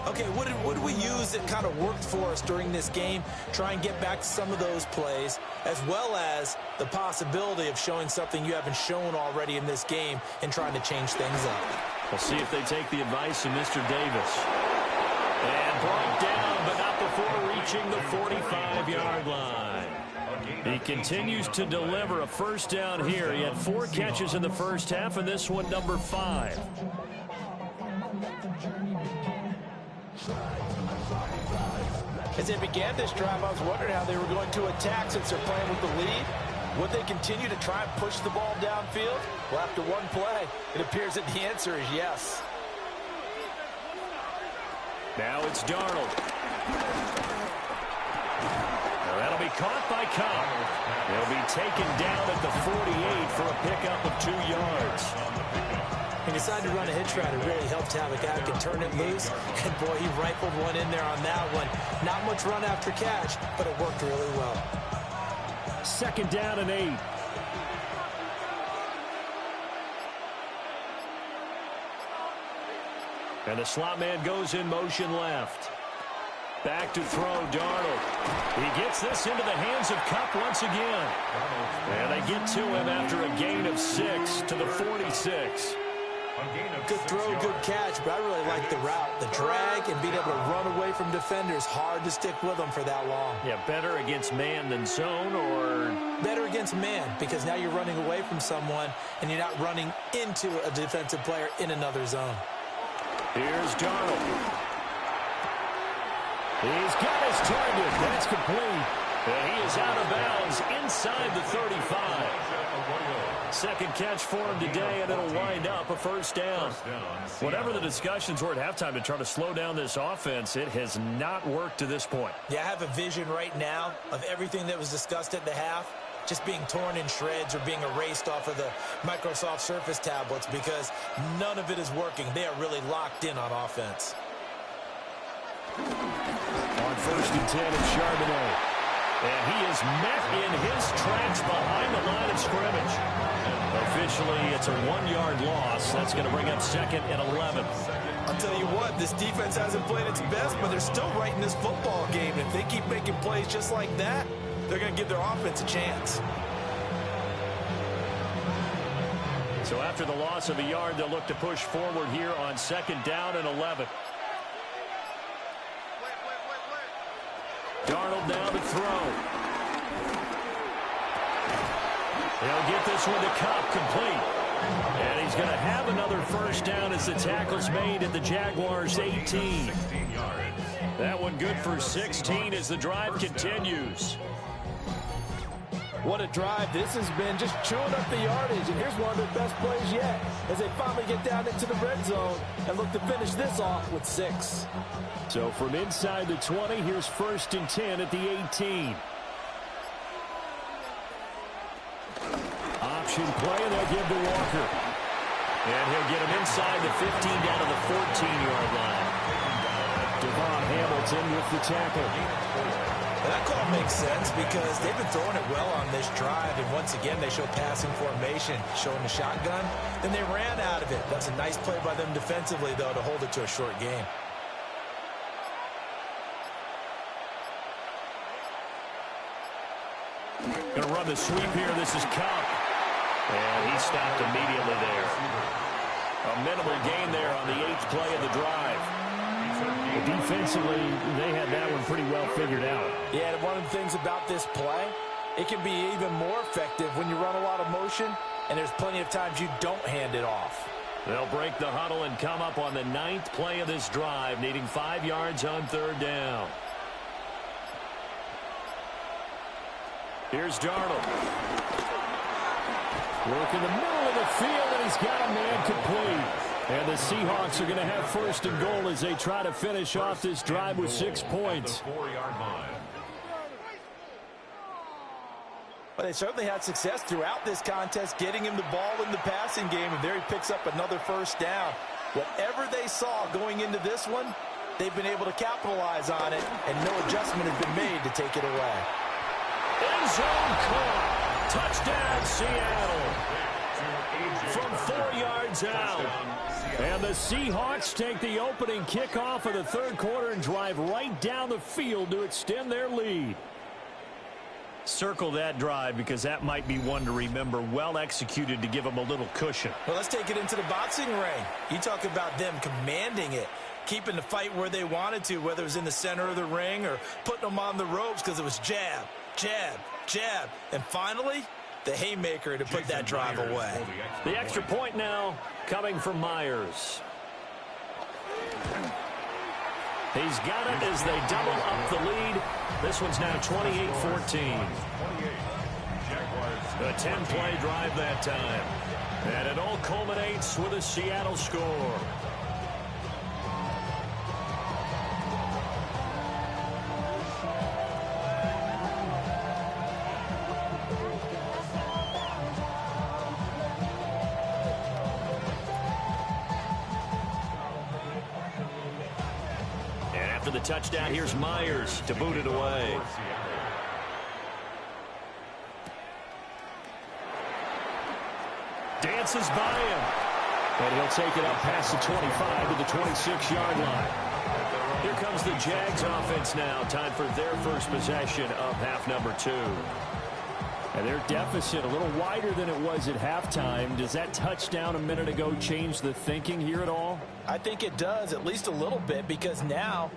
Okay, what did we use that kind of worked for us during this game? Try and get back to some of those plays, as well as the possibility of showing something you haven't shown already in this game and trying to change things up. We'll see if they take the advice of Mr. Davis. And brought down, but not before reaching the 45-yard line. He continues to deliver a first down here. He had 4 catches in the first half, and this one number 5. As they began this drive, I was wondering how they were going to attack since they're playing with the lead. Would they continue to try and push the ball downfield? Well, after one play, it appears that the answer is yes. Now it's Darnold. Now that'll be caught by Cobb. They'll be taken down at the 48 for a pickup of 2 yards. He decided to run a hitch route. It really helped to have a guy who can turn it loose. And, boy, he rifled one in there on that one. Not much run after catch, but it worked really well. Second down and 8. And the slot man goes in motion left. Back to throw, Darnold. He gets this into the hands of Kupp once again. And they get to him after a gain of 6 to the 46. Good throw, good catch, but I really like the route. The drag and being able to run away from defenders, hard to stick with them for that long. Yeah, better against man than zone, or? Better against man, because now you're running away from someone and you're not running into a defensive player in another zone. Here's Darnold. He's got his target. That's complete. And he is out of bounds inside the 35. Second catch for him today, and it'll wind up a first down. Whatever the discussions were at halftime to try to slow down this offense, it has not worked to this point. Yeah, I have a vision right now of everything that was discussed at the half just being torn in shreds or being erased off of the Microsoft Surface tablets because none of it is working. They are really locked in on offense. On 1st and 10, it's Charbonnet. And he is met in his tracks behind the line of scrimmage. Officially, it's a 1-yard loss. That's going to bring up 2nd and 11. I'll tell you what, this defense hasn't played its best, but they're still right in this football game. If they keep making plays just like that, they're going to give their offense a chance. So after the loss of a yard, they'll look to push forward here on 2nd down and 11. Darnold now to throw. He'll get this one to Cup, complete. And he's going to have another 1st down as the tackle's made at the Jaguars' 18. That one good for 16 as the drive continues. What a drive this has been, just chewing up the yardage. And here's one of their best plays yet as they finally get down into the red zone and look to finish this off with 6. So from inside the 20, here's 1st and 10 at the 18. Option play, and they'll give to Walker. And he'll get him inside the 15 down to the 14-yard line. Devon Hamilton with the tackle. And that call makes sense because they've been throwing it well on this drive, and once again they show passing formation, showing the shotgun. Then they ran out of it. That's a nice play by them defensively, though, to hold it to a short game. Going to run the sweep here. This is Cup. And he stopped immediately there. A minimal gain there on the 8th play of the drive. Defensively, they had that one pretty well figured out. Yeah, and one of the things about this play, it can be even more effective when you run a lot of motion, and there's plenty of times you don't hand it off. They'll break the huddle and come up on the 9th play of this drive, needing 5 yards on 3rd down. Here's Darnold. Work in the middle of the field, and he's got a man complete. And the Seahawks are going to have 1st and goal as they try to finish off this drive with 6 points. Well, they certainly had success throughout this contest, getting him the ball in the passing game, and there he picks up another 1st down. Whatever they saw going into this one, they've been able to capitalize on it, and no adjustment has been made to take it away. End zone caught. Touchdown, Seattle. From 4 yards out. And the Seahawks take the opening kickoff of the 3rd quarter and drive right down the field to extend their lead. Circle that drive because that might be one to remember. Well executed to give them a little cushion. Well, let's take it into the boxing ring. You talk about them commanding it, keeping the fight where they wanted to, whether it was in the center of the ring or putting them on the ropes because it was jab, jab, jab. And finally, the haymaker to put that drive away. The extra point now coming from Myers. He's got it as they double up the lead. This one's now 28-14. A 10-play drive that time. And it all culminates with a Seattle score. After the touchdown, here's Myers to boot it away. Dances by him. And he'll take it up past the 25 to the 26-yard line. Here comes the Jags offense now. Time for their first possession of half number 2. And their deficit a little wider than it was at halftime. Does that touchdown a minute ago change the thinking here at all? I think it does, at least a little bit, because now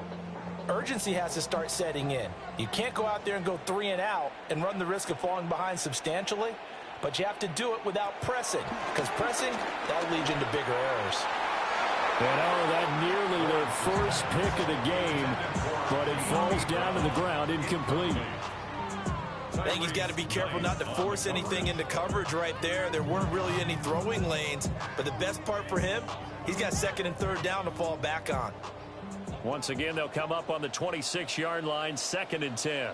urgency has to start setting in. You can't go out there and go 3 and out and run the risk of falling behind substantially, but you have to do it without pressing, because pressing, that leads into bigger errors. And that nearly their first pick of the game, but it falls down to the ground incomplete. I think he's got to be careful not to force anything into coverage right there. There weren't really any throwing lanes, but the best part for him, he's got 2nd and 3rd down to fall back on. Once again, they'll come up on the 26-yard line, 2nd and 10.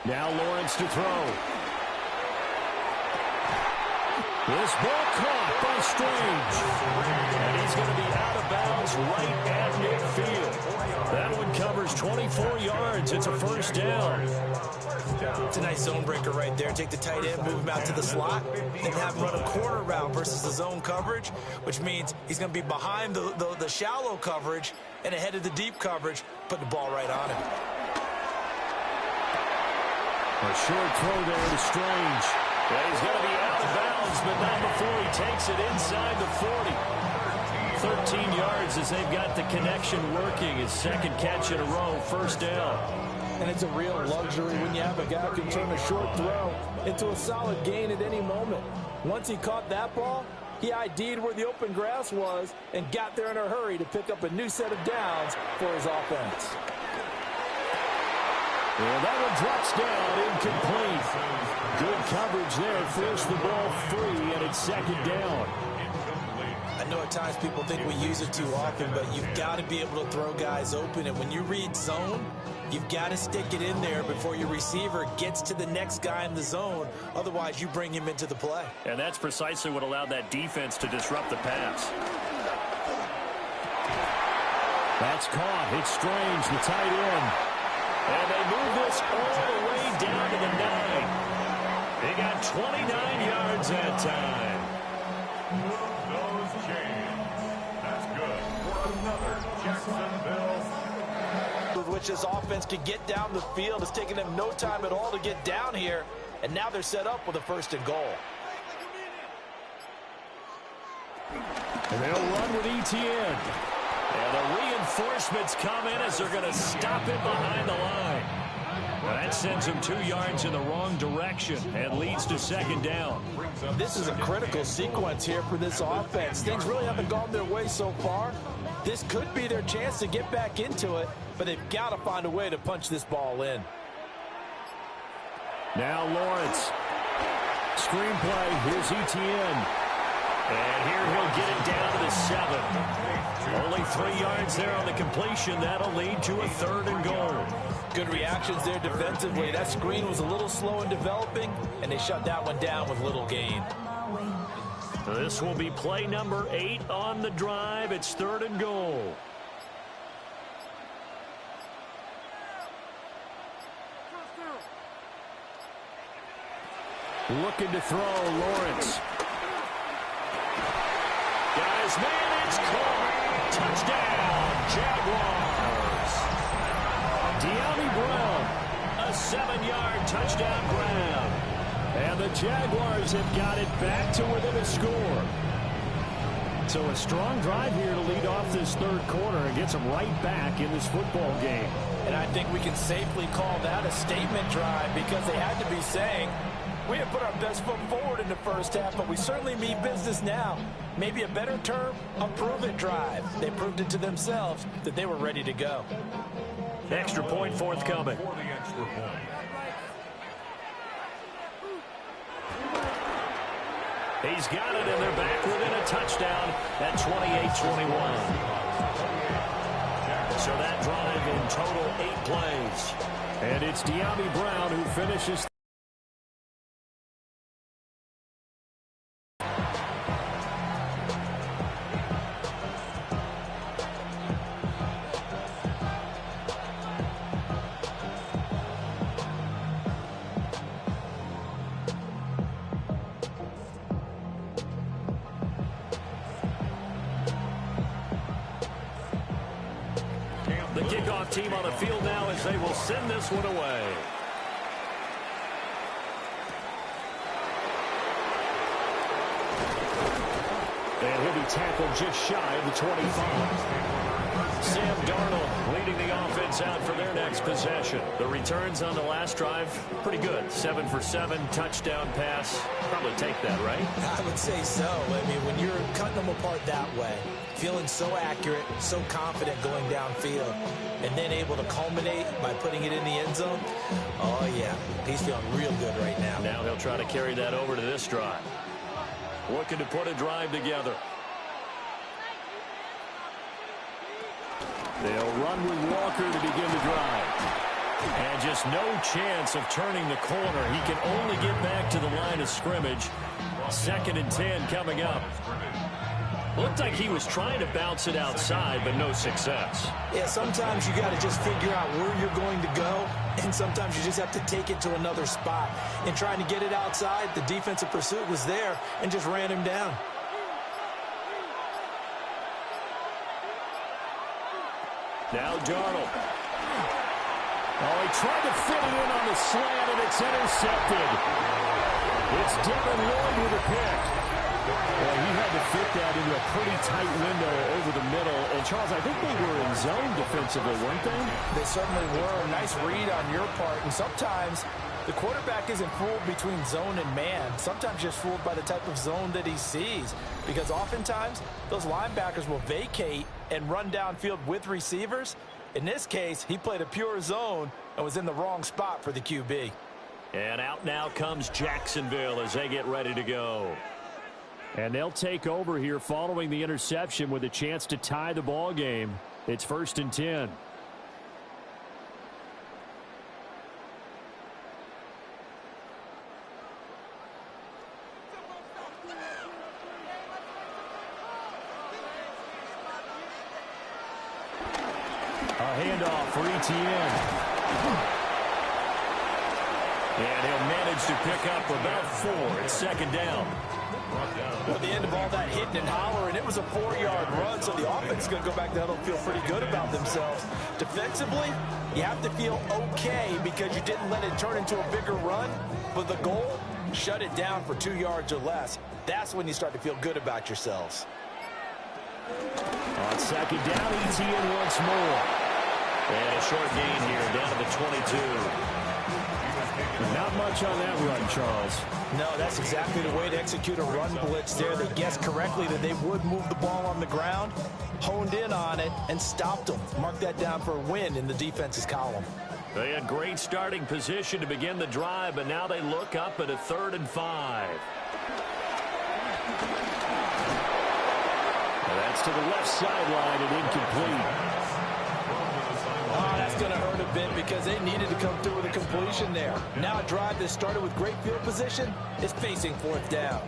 Now Lawrence to throw. This ball caught by Strange. And he's going to be out of bounds right at midfield. That one covers 24 yards. It's a first down. It's a nice zone breaker right there. Take the tight end, move him out to the slot, and have him run a corner route versus the zone coverage, which means he's going to be behind the shallow coverage and ahead of the deep coverage, put the ball right on him. A short throw there to Strange. Yeah, he's going to be out of bounds, but not before he takes it inside the 40. 13 yards as they've got the connection working. His second catch in a row, first down. And it's a real luxury when you have a guy who can turn a short throw into a solid gain at any moment. Once he caught that ball, he ID'd where the open grass was and got there in a hurry to pick up a new set of downs for his offense. Well, that one drops down, incomplete. Good coverage there, forced the ball free, and it's second down. I know at times people think we use it too often, but you've got to be able to throw guys open. And when you read zone, you've got to stick it in there before your receiver gets to the next guy in the zone. Otherwise, you bring him into the play. And that's precisely what allowed that defense to disrupt the pass. That's caught. It's Strange, the tight end. And they move this all the way down to the 9. They got 29 yards that time. Those chains. That's good for another Jacksonville. With which this offense can get down the field. It's taken them no time at all to get down here. And now they're set up with a first and goal. And they'll run with Etienne. And the reinforcements come in as they're going to stop it behind the line. Well, that sends him 2 yards in the wrong direction and leads to second down. This is a critical sequence here for this offense. Things really haven't gone their way so far. This could be their chance to get back into it, but they've got to find a way to punch this ball in. Now Lawrence. Screenplay. Here's Etienne. And here he'll get it down to the 7. Only 3 yards there on the completion. That'll lead to a third and goal. Good reactions there defensively. That screen was a little slow in developing, and they shut that one down with little gain. This will be play number 8 on the drive. It's third and goal. Looking to throw, Lawrence. Got his man, it's caught. Touchdown, Jaguars. De'Ami Brown, a 7-yard touchdown grab. And the Jaguars have got it back to within a score. So a strong drive here to lead off this third quarter and gets them right back in this football game. And I think we can safely call that a statement drive because they had to be saying, we have put our best foot forward in the first half, but we certainly mean business now. Maybe a better term, a prove-it drive. They proved it to themselves that they were ready to go. Extra point forthcoming. For the extra point. He's got it, and they're back within a touchdown at 28-21. So that drive in total 8 plays. And it's De'Ami Brown who finishes. The kickoff team on the field now as they will send this one away. And he'll be tackled just shy of the 25. Sam Darnold leading the offense out for their next possession. The returns on the last drive, pretty good. 7 for 7, touchdown pass. Probably take that, right? I would say so. I mean, when you're cutting them apart that way, feeling so accurate, so confident going downfield, and then able to culminate by putting it in the end zone, oh, yeah, he's feeling real good right now. Now he'll try to carry that over to this drive. Looking to put a drive together. They'll run with Walker to begin the drive. And just no chance of turning the corner. He can only get back to the line of scrimmage. 2nd and 10 coming up. Looked like he was trying to bounce it outside, but no success. Yeah, sometimes you got to just figure out where you're going to go, and sometimes you just have to take it to another spot. And trying to get it outside, the defensive pursuit was there and just ran him down. Now Darnold. Oh, he tried to fit it in on the slant, and it's intercepted. It's Devin Lloyd with a pick. Well, he had to fit that into a pretty tight window over the middle. And, Charles, I think they were in zone defensively, weren't they? They certainly were. Nice read on your part. And sometimes the quarterback isn't fooled between zone and man. Sometimes just fooled by the type of zone that he sees. Because oftentimes, those linebackers will vacate and run downfield with receivers. In this case, he played a pure zone and was in the wrong spot for the QB. And out now comes Jacksonville as they get ready to go. And they'll take over here following the interception with a chance to tie the ball game. It's 1st and 10. A handoff for Etienne. And he'll manage to pick up about 4. It's 2nd down. At the end of all that hitting and hollering, it was a 4-yard run, so the offense is going to go back there and feel pretty good about themselves. Defensively, you have to feel okay because you didn't let it turn into a bigger run. But the goal, shut it down for 2 yards or less. That's when you start to feel good about yourselves. On 2nd down, Etienne once more. And a short gain here, down to the 22. Not much on that run, Charles. No, that's exactly the way to execute a run blitz there. They guessed correctly that they would move the ball on the ground, honed in on it, and stopped them. Mark that down for a win in the defense's column. They had great starting position to begin the drive, but now they look up at a 3rd and 5. And that's to the left sideline and incomplete. Oh, that's going to hurt a bit because they needed to come through with a completion there. Now a drive that started with great field position is facing 4th down.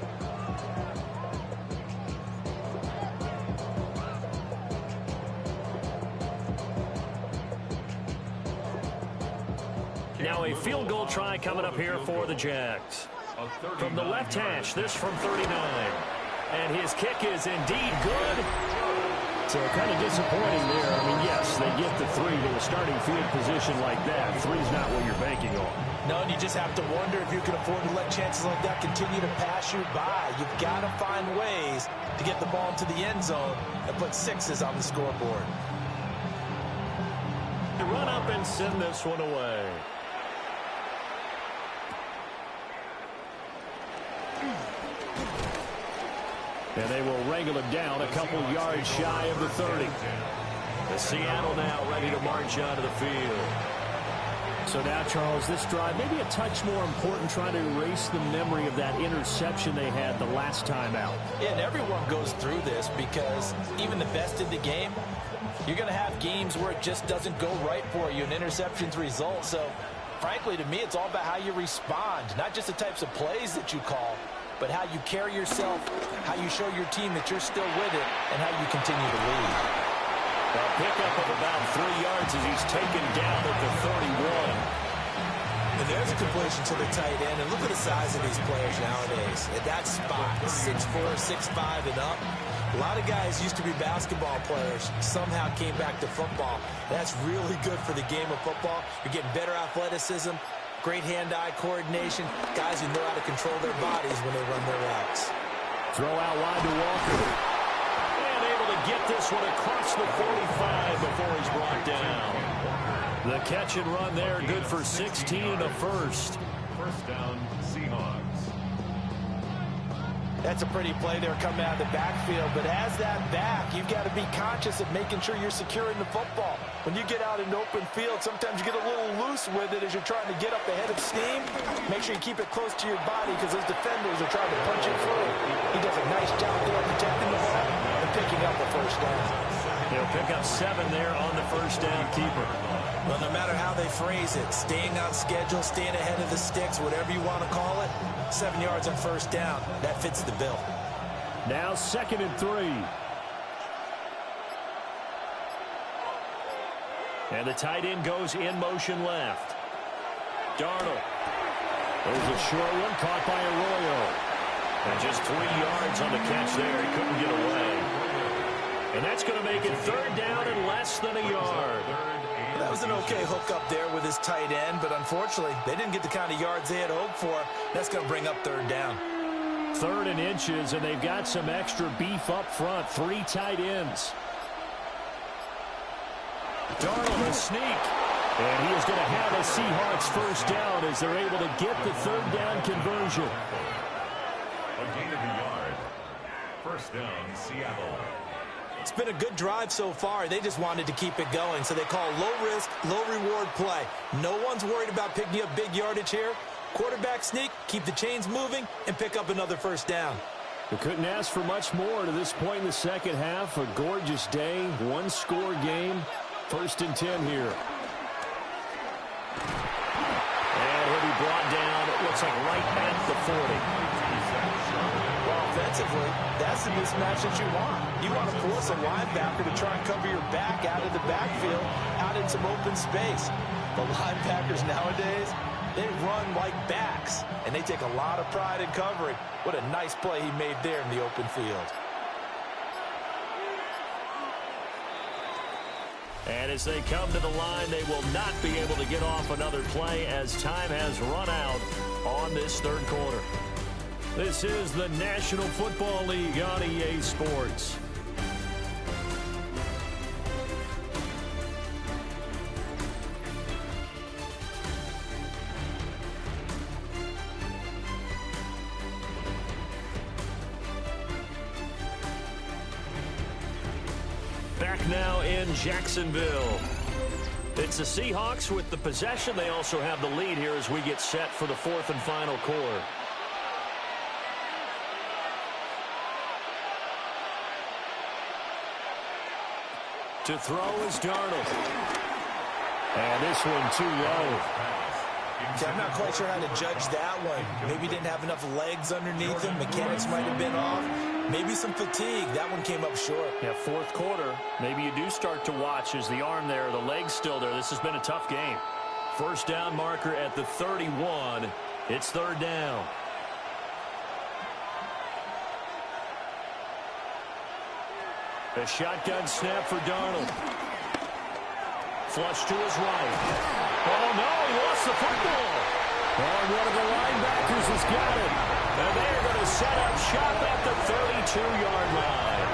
Now a field goal try coming up here for the Jags. From the left hash, this from 39. And his kick is indeed good. So kind of disappointing there. I mean, yes, they get the 3 to a starting field position like that. 3's not what you're banking on. No, and you just have to wonder if you can afford to let chances like that continue to pass you by. You've got to find ways to get the ball into the end zone and put 6s on the scoreboard. Run up and send this one away. And they will wrangle him down a couple yards shy of the 30. The Seattle now ready to march onto the field. So now, Charles, this drive maybe a touch more important, trying to erase the memory of that interception they had the last time out. Yeah, and everyone goes through this because even the best in the game, you're going to have games where it just doesn't go right for you and interceptions result. So, frankly, to me, it's all about how you respond, not just the types of plays that you call, but how you carry yourself, how you show your team that you're still with it, and how you continue to lead. A pickup of about 3 yards as he's taken down at the 31. And there's a completion to the tight end. And look at the size of these players nowadays. At that spot, 6'4", 6'5", and up. A lot of guys used to be basketball players, somehow came back to football. That's really good for the game of football. You're getting better athleticism, great hand-eye coordination, guys who know how to control their bodies when they run their routes. Throw out wide to Walker. And able to get this one across the 45 before he's brought down. The catch and run there, good for 16 and a first. 1st down, Seahawks. That's a pretty play there coming out of the backfield, but as that back, you've got to be conscious of making sure you're securing the football. When you get out in open field, sometimes you get a little loose with it as you're trying to get up ahead of steam. Make sure you keep it close to your body because those defenders are trying to punch it through. He does a nice job there protecting the ball and picking up the 1st down. He'll pick up 7 there on the 1st down keeper. Well, no matter how they phrase it, staying on schedule, staying ahead of the sticks, whatever you want to call it, 7 yards on first down. That fits the bill. Now 2nd and 3. And the tight end goes in motion left. Darnold. There's a short one caught by Arroyo. And just 3 yards on the catch there. He couldn't get away. And that's going to make it 3rd down and less than a yard. That was an okay hook up there with his tight end, but unfortunately, they didn't get the kind of yards they had hoped for. That's going to bring up 3rd down. 3rd and inches, and they've got some extra beef up front. 3 tight ends. Darnold a sneak. And he is going to have a Seahawks first down as they're able to get the 3rd down conversion. A gain of a yard. First down, Seattle. It's been a good drive so far. They just wanted to keep it going, so they call low-risk, low-reward play. No one's worried about picking up big yardage here. Quarterback sneak, keep the chains moving, and pick up another first down. We couldn't ask for much more to this point in the second half. A gorgeous day, one-score game. 1st and 10 here. And he'll be brought down, it looks like right at the 40. Well, offensively, that's the mismatch that you want. You want to force a linebacker to try and cover your back out of the backfield, out in some open space. The linebackers nowadays, they run like backs, and they take a lot of pride in covering. What a nice play he made there in the open field. And as they come to the line, they will not be able to get off another play as time has run out on this 3rd quarter. This is the National Football League on EA Sports. Back now in Jacksonville. It's the Seahawks with the possession. They also have the lead here as we get set for the 4th and final quarter. To throw is Darnold. And this one too low. Okay, I'm not quite sure how to judge that one. Maybe didn't have enough legs underneath him. Mechanics might have been off. Maybe some fatigue. That one came up short. Yeah, 4th quarter. Maybe you do start to watch as the arm there, the leg's still there. This has been a tough game. First down marker at the 31. It's 3rd down. A shotgun snap for Darnold. Flush to his right. Oh, no, he lost the football. And one of the linebackers has got it. And they're going to set up shop at the 32-yard line.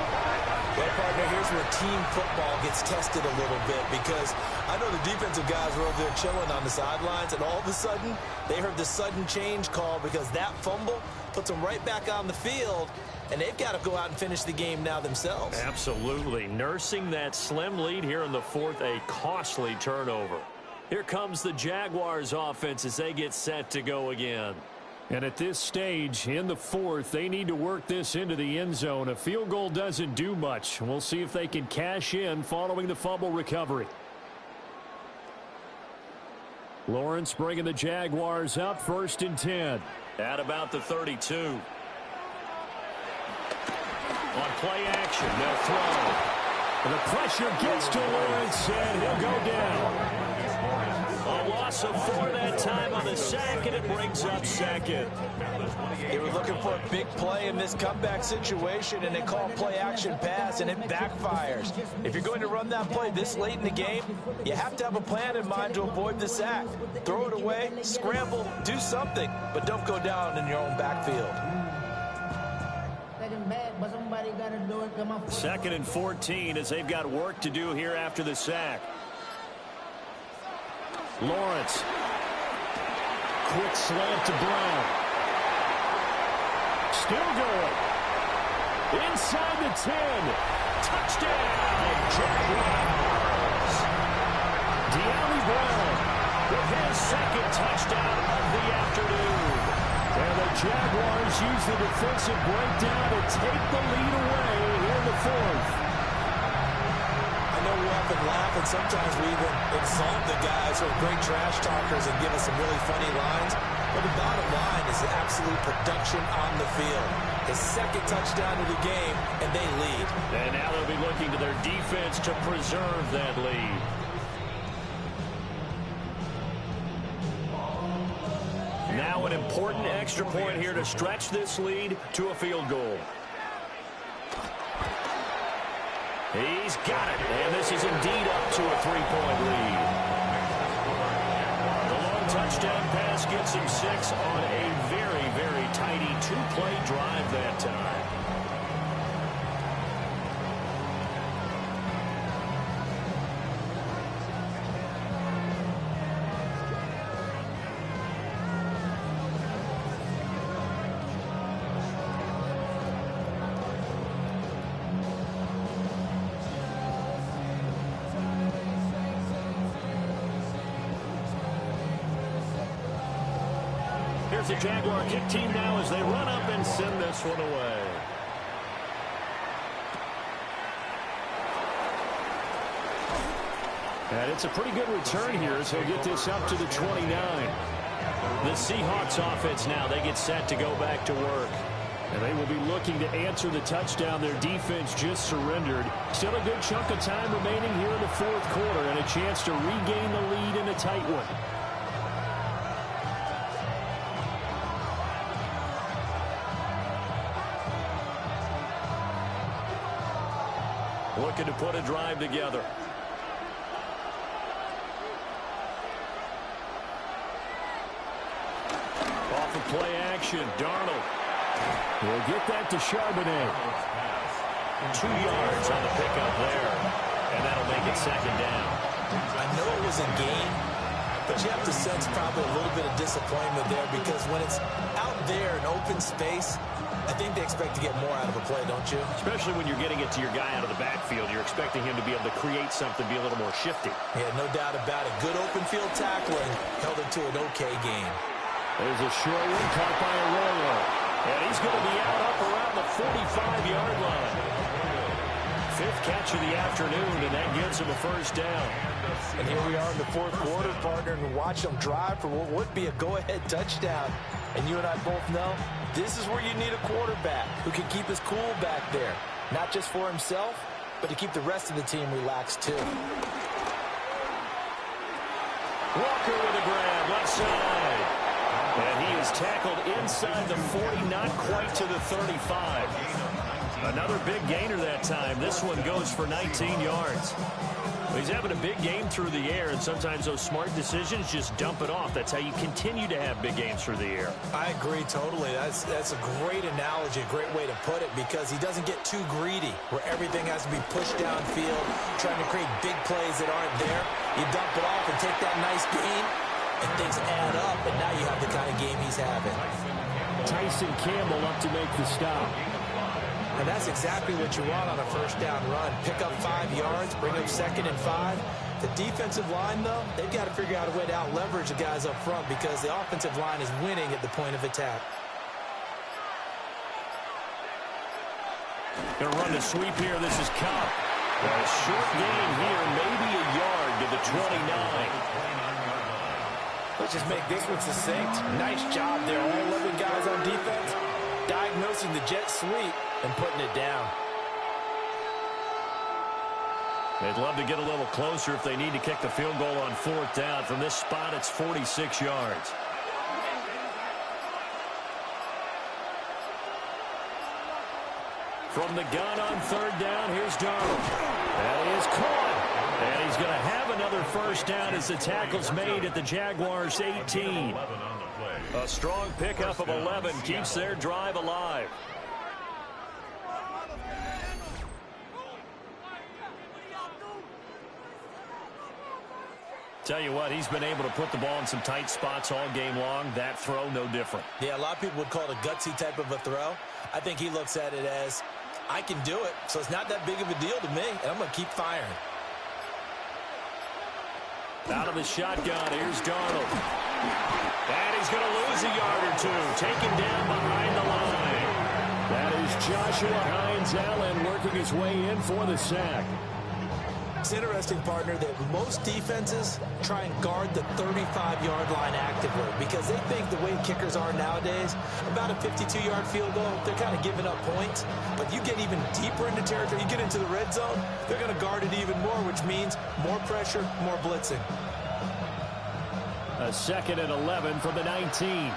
Well, partner, here's where team football gets tested a little bit because I know the defensive guys were over there chilling on the sidelines, and all of a sudden, they heard the sudden change call because that fumble puts them right back on the field, and they've got to go out and finish the game now themselves. Absolutely. Nursing that slim lead here in the 4th, a costly turnover. Here comes the Jaguars offense as they get set to go again. And at this stage, in the 4th, they need to work this into the end zone. A field goal doesn't do much. We'll see if they can cash in following the fumble recovery. Lawrence bringing the Jaguars up, 1st and 10. At about the 32. On play action, they'll throw. And the pressure gets to Lawrence, and he'll go down. A loss of 4 that time on the sack, and it brings up 2nd. They were looking for a big play in this comeback situation, and they call play action pass, and it backfires. If you're going to run that play this late in the game, you have to have a plan in mind to avoid the sack. Throw it away, scramble, do something, but don't go down in your own backfield. 2nd and 14 as they've got work to do here after the sack. Lawrence. Quick slant to Brown. Still going. Inside the 10. Touchdown, Jaguars. De'Ami Brown with his 2nd touchdown of the afternoon. And the Jaguars use the defensive breakdown to take the lead away here in the 4th. I know up and laugh, and sometimes we even insult the guys who are great trash talkers and give us some really funny lines. But the bottom line is the absolute production on the field. His second touchdown of the game, and they lead. And now they'll be looking to their defense to preserve that lead. Now an important extra point here to stretch this lead to a field goal. He's got it, and this is indeed up to a 3-point lead. The long touchdown pass gets him 6 on a very, very tidy 2-play drive that time. Here's the Jaguar kick team now as they run up and send this one away. And it's a pretty good return here as he'll get this up to the 29. The Seahawks offense now, they get set to go back to work. And they will be looking to answer the touchdown their defense just surrendered. Still a good chunk of time remaining here in the fourth quarter and a chance to regain the lead in a tight one. Looking to put a drive together. Off of play action, Darnold will get that to Charbonnet. 2 yards on the pickup there, and that'll make it second down. I know it was a game, but you have to sense probably a little bit of disappointment there because when it's out there in open space, I think they expect to get more out of a play, don't you? Especially when you're getting it to your guy out of the backfield. You're expecting him to be able to create something, be a little more shifty. Yeah, no doubt about it. Good open field tackling held it to an okay game. There's a short one caught by Arroyo. And he's going to be out up around the 45-yard line. 5th catch of the afternoon, and that gets him a first down. And here we are in the fourth quarter, partner, and watch them drive for what would be a go-ahead touchdown. And you and I both know this is where you need a quarterback who can keep his cool back there. Not just for himself, but to keep the rest of the team relaxed too. Walker with a grab, left side. And he is tackled inside the 40, not quite to the 35. Another big gainer that time. This one goes for 19 yards. He's having a big game through the air, and sometimes those smart decisions just dump it off. That's how you continue to have big games through the air. I agree totally. That's a great analogy, a great way to put it, because he doesn't get too greedy where everything has to be pushed downfield, trying to create big plays that aren't there. You dump it off and take that nice gain, and things add up, and now you have the kind of game he's having. Tyson Campbell up to make the stop. And that's exactly what you want on a first down run. Pick up 5 yards, bring up 2nd and 5. The defensive line, though, they've got to figure out a way to out-leverage the guys up front because the offensive line is winning at the point of attack. Going to run the sweep here. This is Cobb. A short gain here, maybe a yard to the 29. Let's just make this one succinct. Nice job there. All 11 guys on defense diagnosing the jet sweep and putting it down. They'd love to get a little closer if they need to kick the field goal on 4th down. From this spot, it's 46 yards. From the gun on 3rd down, here's Darnold. That is caught. And he's going to have another first down as the tackle's made at the Jaguars' 18. A strong pickup of 11 keeps their drive alive. Tell you what, he's been able to put the ball in some tight spots all game long. That throw, no different. Yeah, a lot of people would call it a gutsy type of a throw. I think he looks at it as, I can do it, so it's not that big of a deal to me, and I'm going to keep firing. Out of the shotgun, here's Darnold. And he's going to lose a yard or two. Taken down behind the line. That is Joshua Hines-Allen working his way in for the sack. It's interesting, partner, that most defenses try and guard the 35-yard line actively because they think the way kickers are nowadays, about a 52-yard field goal, they're kind of giving up points. But you get even deeper into territory, you get into the red zone, they're going to guard it even more, which means more pressure, more blitzing. A 2nd and 11 from the 19.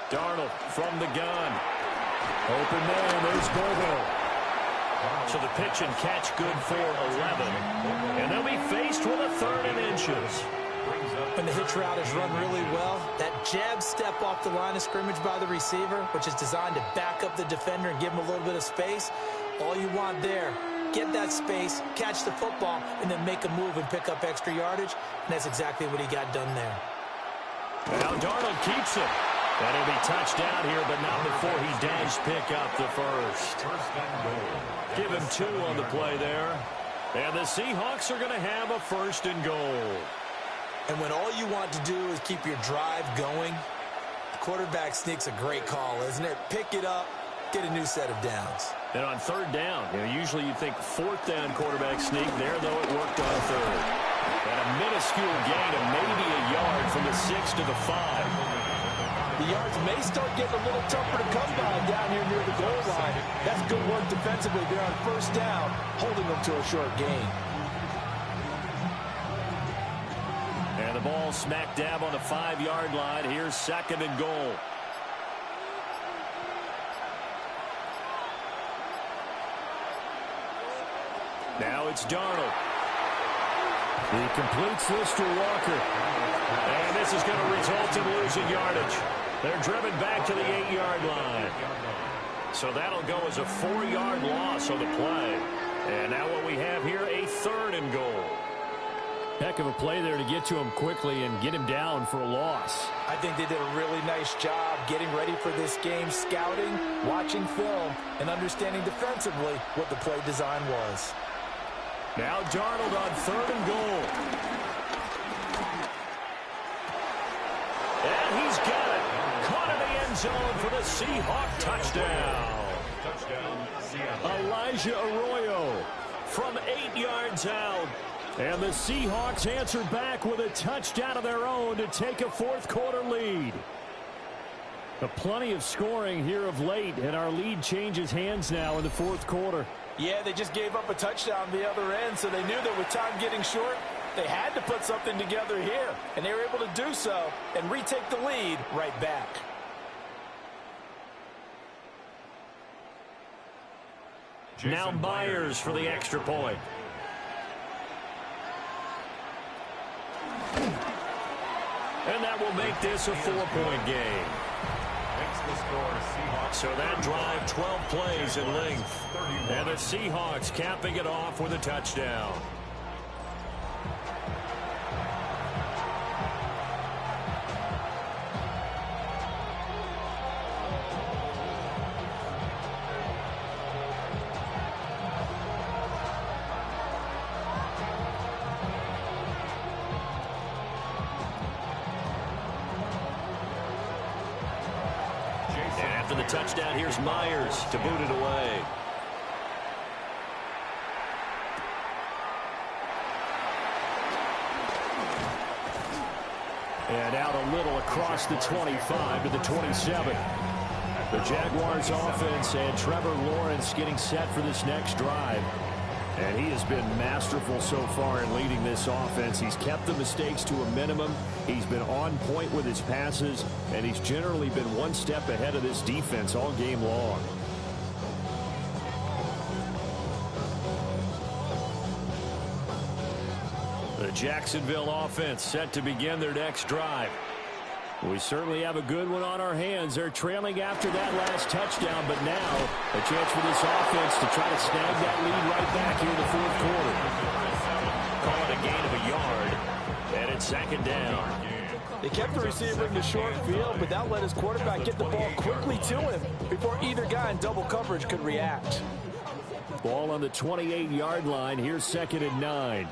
Darnold from the gun. Open man, there's Bobo. So the pitch and catch good for 11. And they'll be faced with a 3rd and inches. When the hitch route is run really well, that jab step off the line of scrimmage by the receiver, which is designed to back up the defender and give him a little bit of space, all you want there, get that space, catch the football, and then make a move and pick up extra yardage. And that's exactly what he got done there. Now Darnold keeps it. And he'll be touched down here, but not before he does pick up the first. Give him 2 on the play there. And the Seahawks are going to have a 1st and goal. And when all you want to do is keep your drive going, the quarterback sneak's a great call, isn't it? Pick it up, get a new set of downs. And on 3rd down, usually you think 4th down quarterback sneak. There, though, it worked on 3rd. And a minuscule gain of maybe a yard from the 6 to the 5. The yards may start getting a little tougher to come by down here near the goal line. That's good work defensively there on 1st down, holding them to a short gain. And the ball smack dab on the 5-yard line. Here's 2nd and goal. Now it's Darnold. He completes this to Walker. And this is going to result in losing yardage. They're driven back to the 8-yard line. So that'll go as a 4-yard loss on the play. And now what we have here, a 3rd and goal. Heck of a play there to get to him quickly and get him down for a loss. I think they did a really nice job getting ready for this game, scouting, watching film, and understanding defensively what the play design was. Now Darnold on 3rd and goal. And he's got it. Caught in the end zone for the Seahawk touchdown. Elijah Arroyo from 8 yards out. And the Seahawks answer back with a touchdown of their own to take a 4th quarter lead. Plenty of scoring here of late, and our lead changes hands now in the 4th quarter. Yeah, they just gave up a touchdown the other end, so they knew that with time getting short, they had to put something together here, and they were able to do so and retake the lead right back. Now Myers for the extra point. And that will make this a 4-point game. So that drive, 12 plays in length. And the Seahawks capping it off with a touchdown. After the touchdown, here's Myers to boot it away. And out a little across the 25 to the 27. The Jaguars offense and Trevor Lawrence getting set for this next drive. And he has been masterful so far in leading this offense. He's kept the mistakes to a minimum. He's been on point with his passes, and he's generally been one step ahead of this defense all game long. The Jacksonville offense set to begin their next drive. We certainly have a good one on our hands. They're trailing after that last touchdown, but now a chance for this offense to try to snag that lead right back here in the 4th quarter. Call it a gain of a yard, and it's 2nd down. They kept the receiver in the short field, but that let his quarterback get the ball quickly to him before either guy in double coverage could react. Ball on the 28-yard line. Here's 2nd and 9.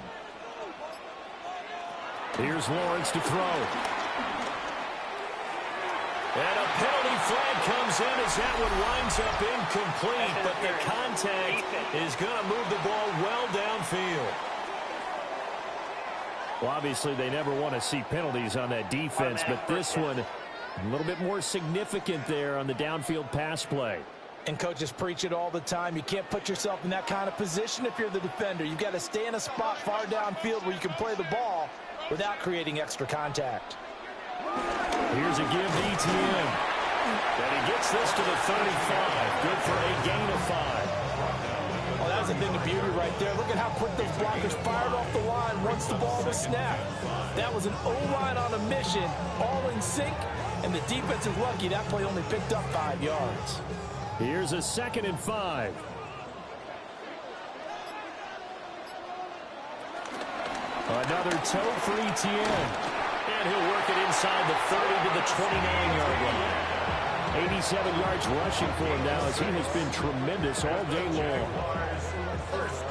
Here's Lawrence to throw. And a penalty flag comes in as that one winds up incomplete, but the contact is going to move the ball well downfield. Well, obviously, they never want to see penalties on that defense, but this one a little bit more significant there on the downfield pass play. And coaches preach it all the time. You can't put yourself in that kind of position if you're the defender. You've got to stay in a spot far downfield where you can play the ball without creating extra contact. Here's a give to ETN. And he gets this to the 35. Good for a gain of 5. Oh, that was a thing of beauty right there. Look at how quick those blockers fired off the line once the ball was snapped. That was an O-line on a mission, all in sync, and the defense is lucky that play only picked up 5 yards. Here's a 2nd and 5. Another toe for ETN. And he'll work it inside the 30 to the 29-yard line. 87 yards rushing for him now as he has been tremendous all day long. First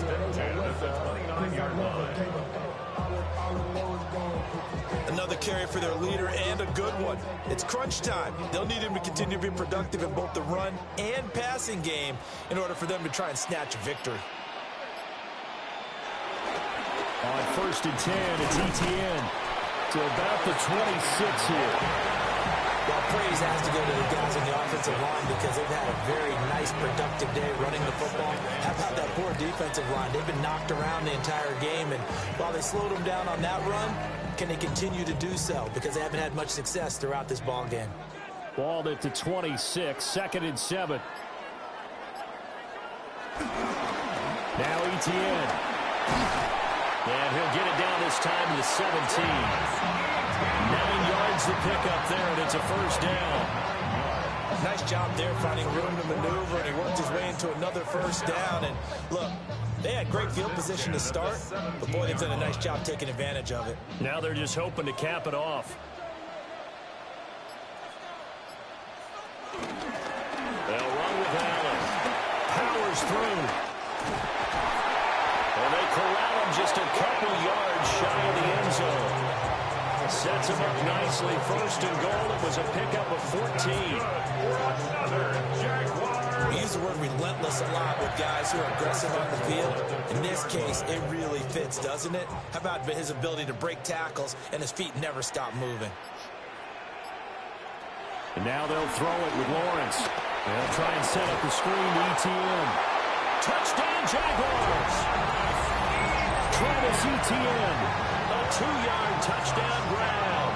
and 10 at the 29-yard line. Another carry for their leader and a good one. It's crunch time. They'll need him to continue to be productive in both the run and passing game in order for them to try and snatch a victory. On 1st and 10, it's ETN to about the 26 here. Well, praise has to go to the guys on the offensive line because they've had a very nice, productive day running the football. How about that poor defensive line? They've been knocked around the entire game, and while they slowed them down on that run, can they continue to do so? Because they haven't had much success throughout this ball game. Balled at the 26, 2nd and 7. Now ETN. And he'll get it down this time to the 17. 9 yards to pick up there, and it's a first down. Nice job there finding room to maneuver, and he worked his way into another first down. And look, they had great field position to start, but boy, they've done a nice job taking advantage of it. Now they're just hoping to cap it off. They'll run with Allen. Powers through. And they corral him just a couple yards shy of the end zone. Sets him up nicely. 1st and goal. It was a pickup of 14. We use the word relentless a lot with guys who are aggressive on the field. In this case, it really fits, doesn't it? How about his ability to break tackles and his feet never stop moving? And now they'll throw it with Lawrence. They'll try and set up the screen to ETN. Touchdown, Jaguars! Travis Etienne, a 2-yard touchdown grab.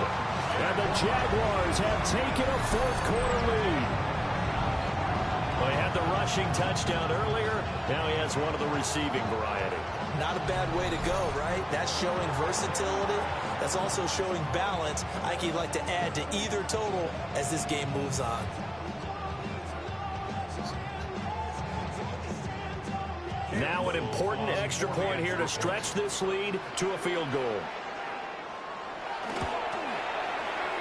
And the Jaguars have taken a 4th quarter lead. Well, he had the rushing touchdown earlier. Now he has one of the receiving variety. Not a bad way to go, right? That's showing versatility. That's also showing balance. I think he'd like to add to either total as this game moves on. Now an important extra point here to stretch this lead to a field goal.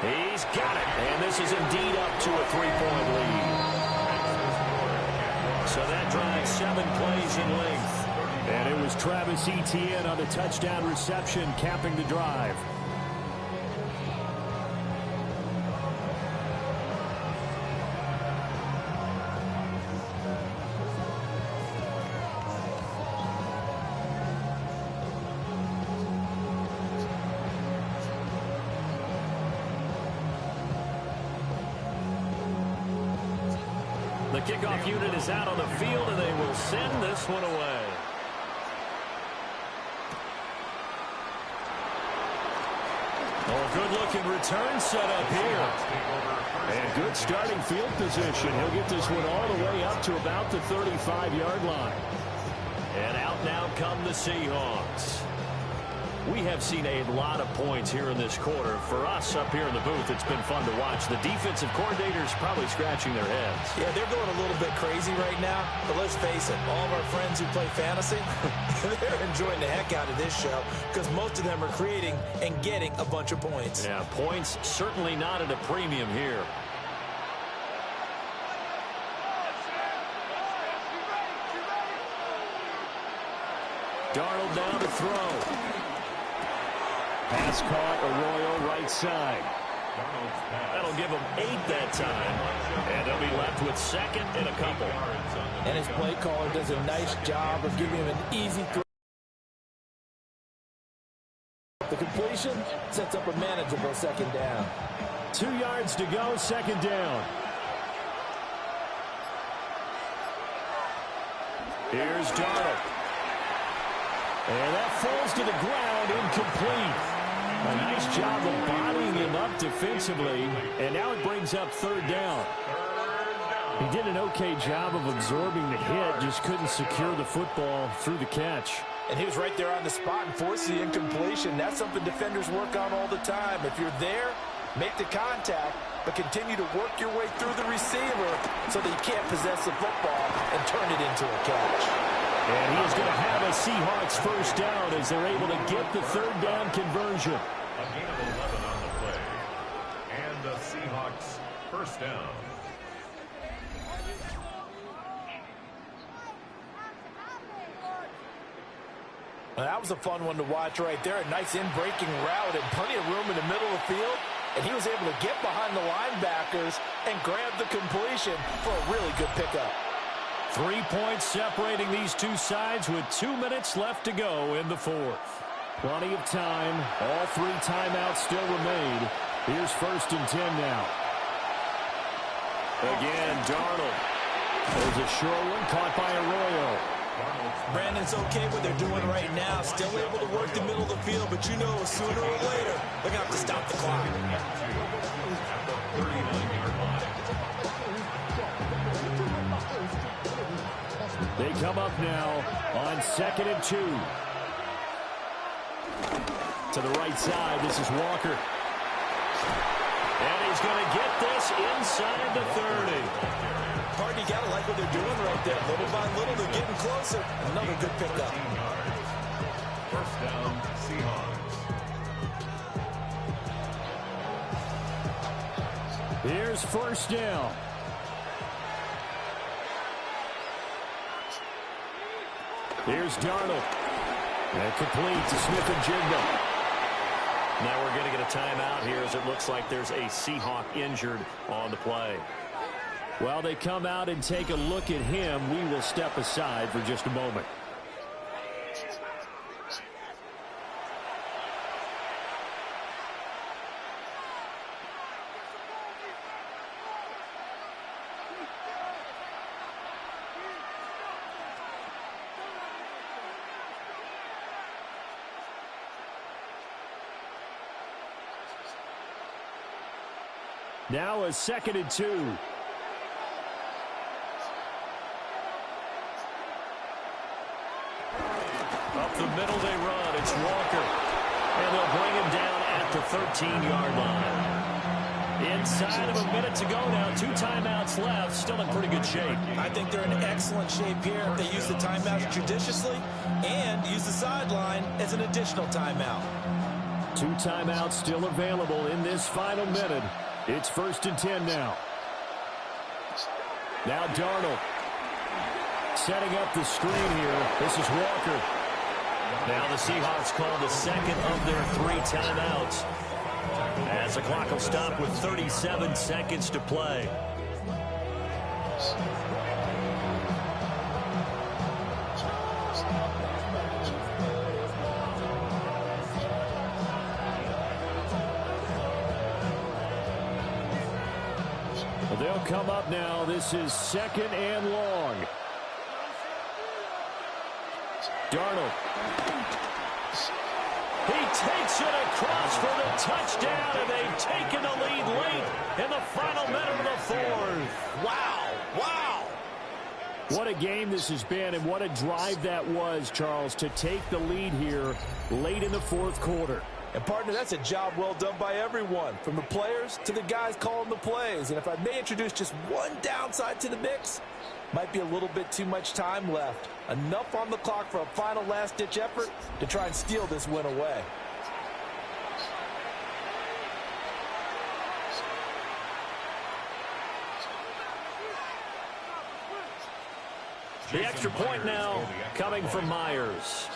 He's got it. And this is indeed up to a 3-point lead. So that drives 7 plays in length. And it was Travis Etienne on the touchdown reception capping the drive. The kickoff unit is out on the field, and they will send this one away. Oh, good-looking return set up here. And good starting field position. He'll get this one all the way up to about the 35-yard line. And out now come the Seahawks. We have seen a lot of points here in this quarter. For us up here in the booth, it's been fun to watch. The defensive coordinators probably scratching their heads. Yeah, they're going a little bit crazy right now. But let's face it, all of our friends who play fantasy, they're enjoying the heck out of this show because most of them are creating and getting a bunch of points. Yeah, points certainly not at a premium here. Darnold down to throw. Pass caught, Arroyo right side. That'll give them 8 that time. And they'll be left with second and a couple. And his play caller does a nice job of giving him an easy throw. The completion sets up a manageable second down. 2 yards to go, second down. Here's Darnold. And that falls to the ground, incomplete. A nice job of bodying him up defensively, and now it brings up third down. He did an okay job of absorbing the hit, just couldn't secure the football through the catch. And he was right there on the spot and forced the incompletion. That's something defenders work on all the time. If you're there, make the contact, but continue to work your way through the receiver so that you can't possess the football and turn it into a catch. And he is going to have a Seahawks first down as they're able to get the third down conversion. A gain of 11 on the play. And the Seahawks first down. Well, that was a fun one to watch right there. A nice in-breaking route and plenty of room in the middle of the field. And he was able to get behind the linebackers and grab the completion for a really good pickup. 3 points separating these two sides with 2 minutes left to go in the fourth. Plenty of time. All 3 timeouts still remain. Here's first and 10 now. Again, Darnold. There's a short one caught by Arroyo. Brandon, it's okay what they're doing right now. Still able to work the middle of the field, but you know sooner or later they're going to have to stop the clock. They come up now on 2nd and 2. To the right side, this is Walker. And he's going to get this inside the 30. Party, you got to like what they're doing right there. Little by little, they're getting closer. Another good pickup. First down, Seahawks. Here's first down. Here's Darnold. And complete to Smith and Jigba. Now we're going to get a timeout here as it looks like there's a Seahawk injured on the play. While they come out and take a look at him, we will step aside for just a moment. Now a 2nd and 2. Up the middle they run. It's Walker. And they'll bring him down at the 13-yard line. Inside of a minute to go now. 2 timeouts left. Still in pretty good shape. I think they're in excellent shape here if they use the timeouts judiciously and use the sideline as an additional timeout. 2 timeouts still available in this final minute. It's first and 10 now. Now Darnold. Setting up the screen here. This is Walker. Now the Seahawks call the second of their 3 timeouts. As the clock will stop with 37 seconds to play. They'll come up now. This is 2nd and long. Darnold. He takes it across for the touchdown, and they've taken the lead late in the final minute of the fourth. Wow. Wow. What a game this has been, and what a drive that was, Charles, to take the lead here late in the fourth quarter. And, partner, that's a job well done by everyone, from the players to the guys calling the plays. And if I may introduce just one downside to the mix, might be a little bit too much time left. Enough on the clock for a final last-ditch effort to try and steal this win away. The extra point now coming from Myers.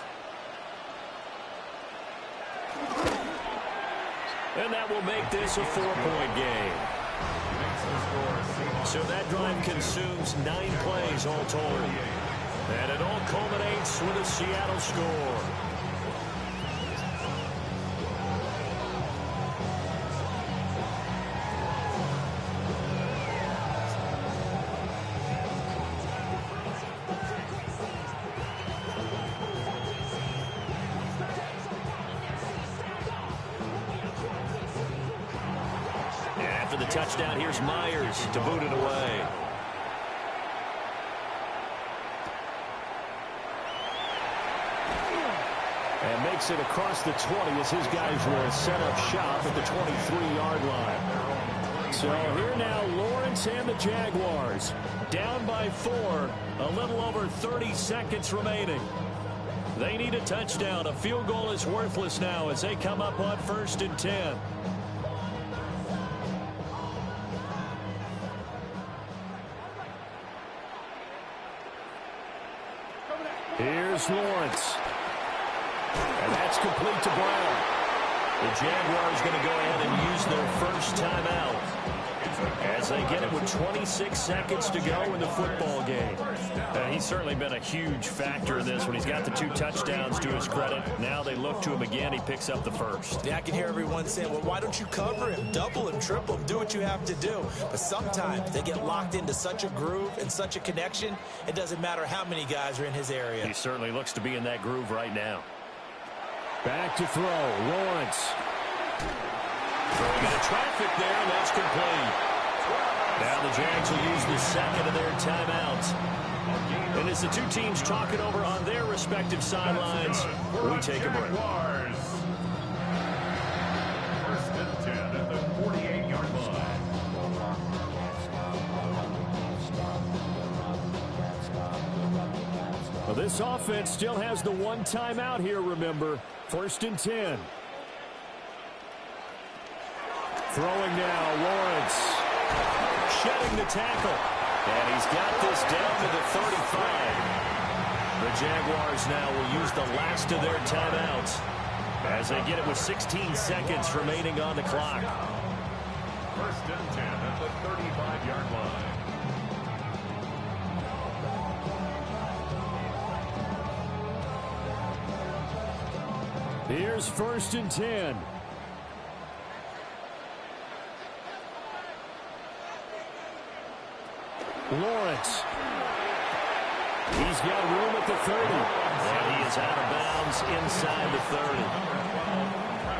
And that will make this a 4-point game. So that drive consumes 9 plays all told. And it all culminates with a Seattle score. After the touchdown, here's Myers to boot it away. And makes it across the 20 as his guys will set up shop at the 23-yard line. So here now, Lawrence and the Jaguars down by 4, a little over 30 seconds remaining. They need a touchdown. A field goal is worthless now as they come up on 1st and 10. Here's Lawrence. And that's complete to Brown. The Jaguars going to go ahead and use their first timeout as they get it with 26 seconds to go in the football game. He's certainly been a huge factor in this when he's got the 2 touchdowns to his credit. Now they look to him again. He picks up the first. Yeah, I can hear everyone saying, well, why don't you cover him, double him, triple him, do what you have to do. But sometimes they get locked into such a groove and such a connection, it doesn't matter how many guys are in his area. He certainly looks to be in that groove right now. Back to throw. Lawrence. Throwing into traffic there, and that's complete. Now the Jags will use the second of their timeouts. And as the 2 teams talk it over on their respective sidelines, we take a break. 1st and 10 at the 48-yard line. Well, this offense still has the 1 timeout here, remember. 1st and 10. Throwing now, Lawrence. Shedding the tackle. And he's got this down to the 35. The Jaguars now will use the last of their timeouts as they get it with 16 seconds remaining on the clock. 1st and 10 at the 35-yard line. Here's 1st and 10. Lawrence. He's got room at the 30. And he is out of bounds inside the 30.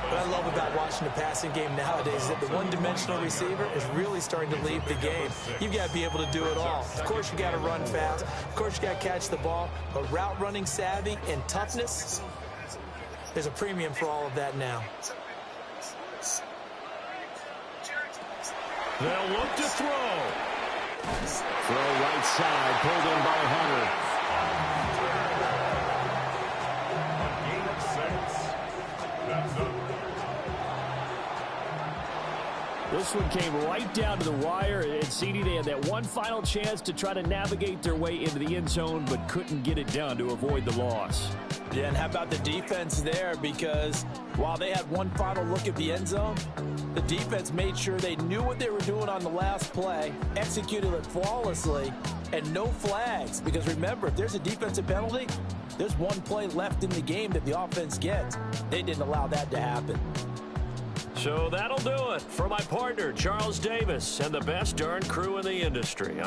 What I love about watching the passing game nowadays is that the one-dimensional receiver is really starting to lead the game. You've got to be able to do it all. Of course, you got to run fast. Of course, you got to catch the ball. But route running savvy and toughness, there's a premium for all of that now. They'll look to throw. Throw right side, pulled in by Hunter. Gain of 6. That's up. This one came right down to the wire, and CD, they had that one final chance to try to navigate their way into the end zone, but couldn't get it done to avoid the loss. Yeah, and how about the defense there? Because while they had one final look at the end zone, the defense made sure they knew what they were doing on the last play, executed it flawlessly, and no flags. Because remember, if there's a defensive penalty, there's one play left in the game that the offense gets. They didn't allow that to happen. So that'll do it for my partner, Charles Davis, and the best darn crew in the industry. I'm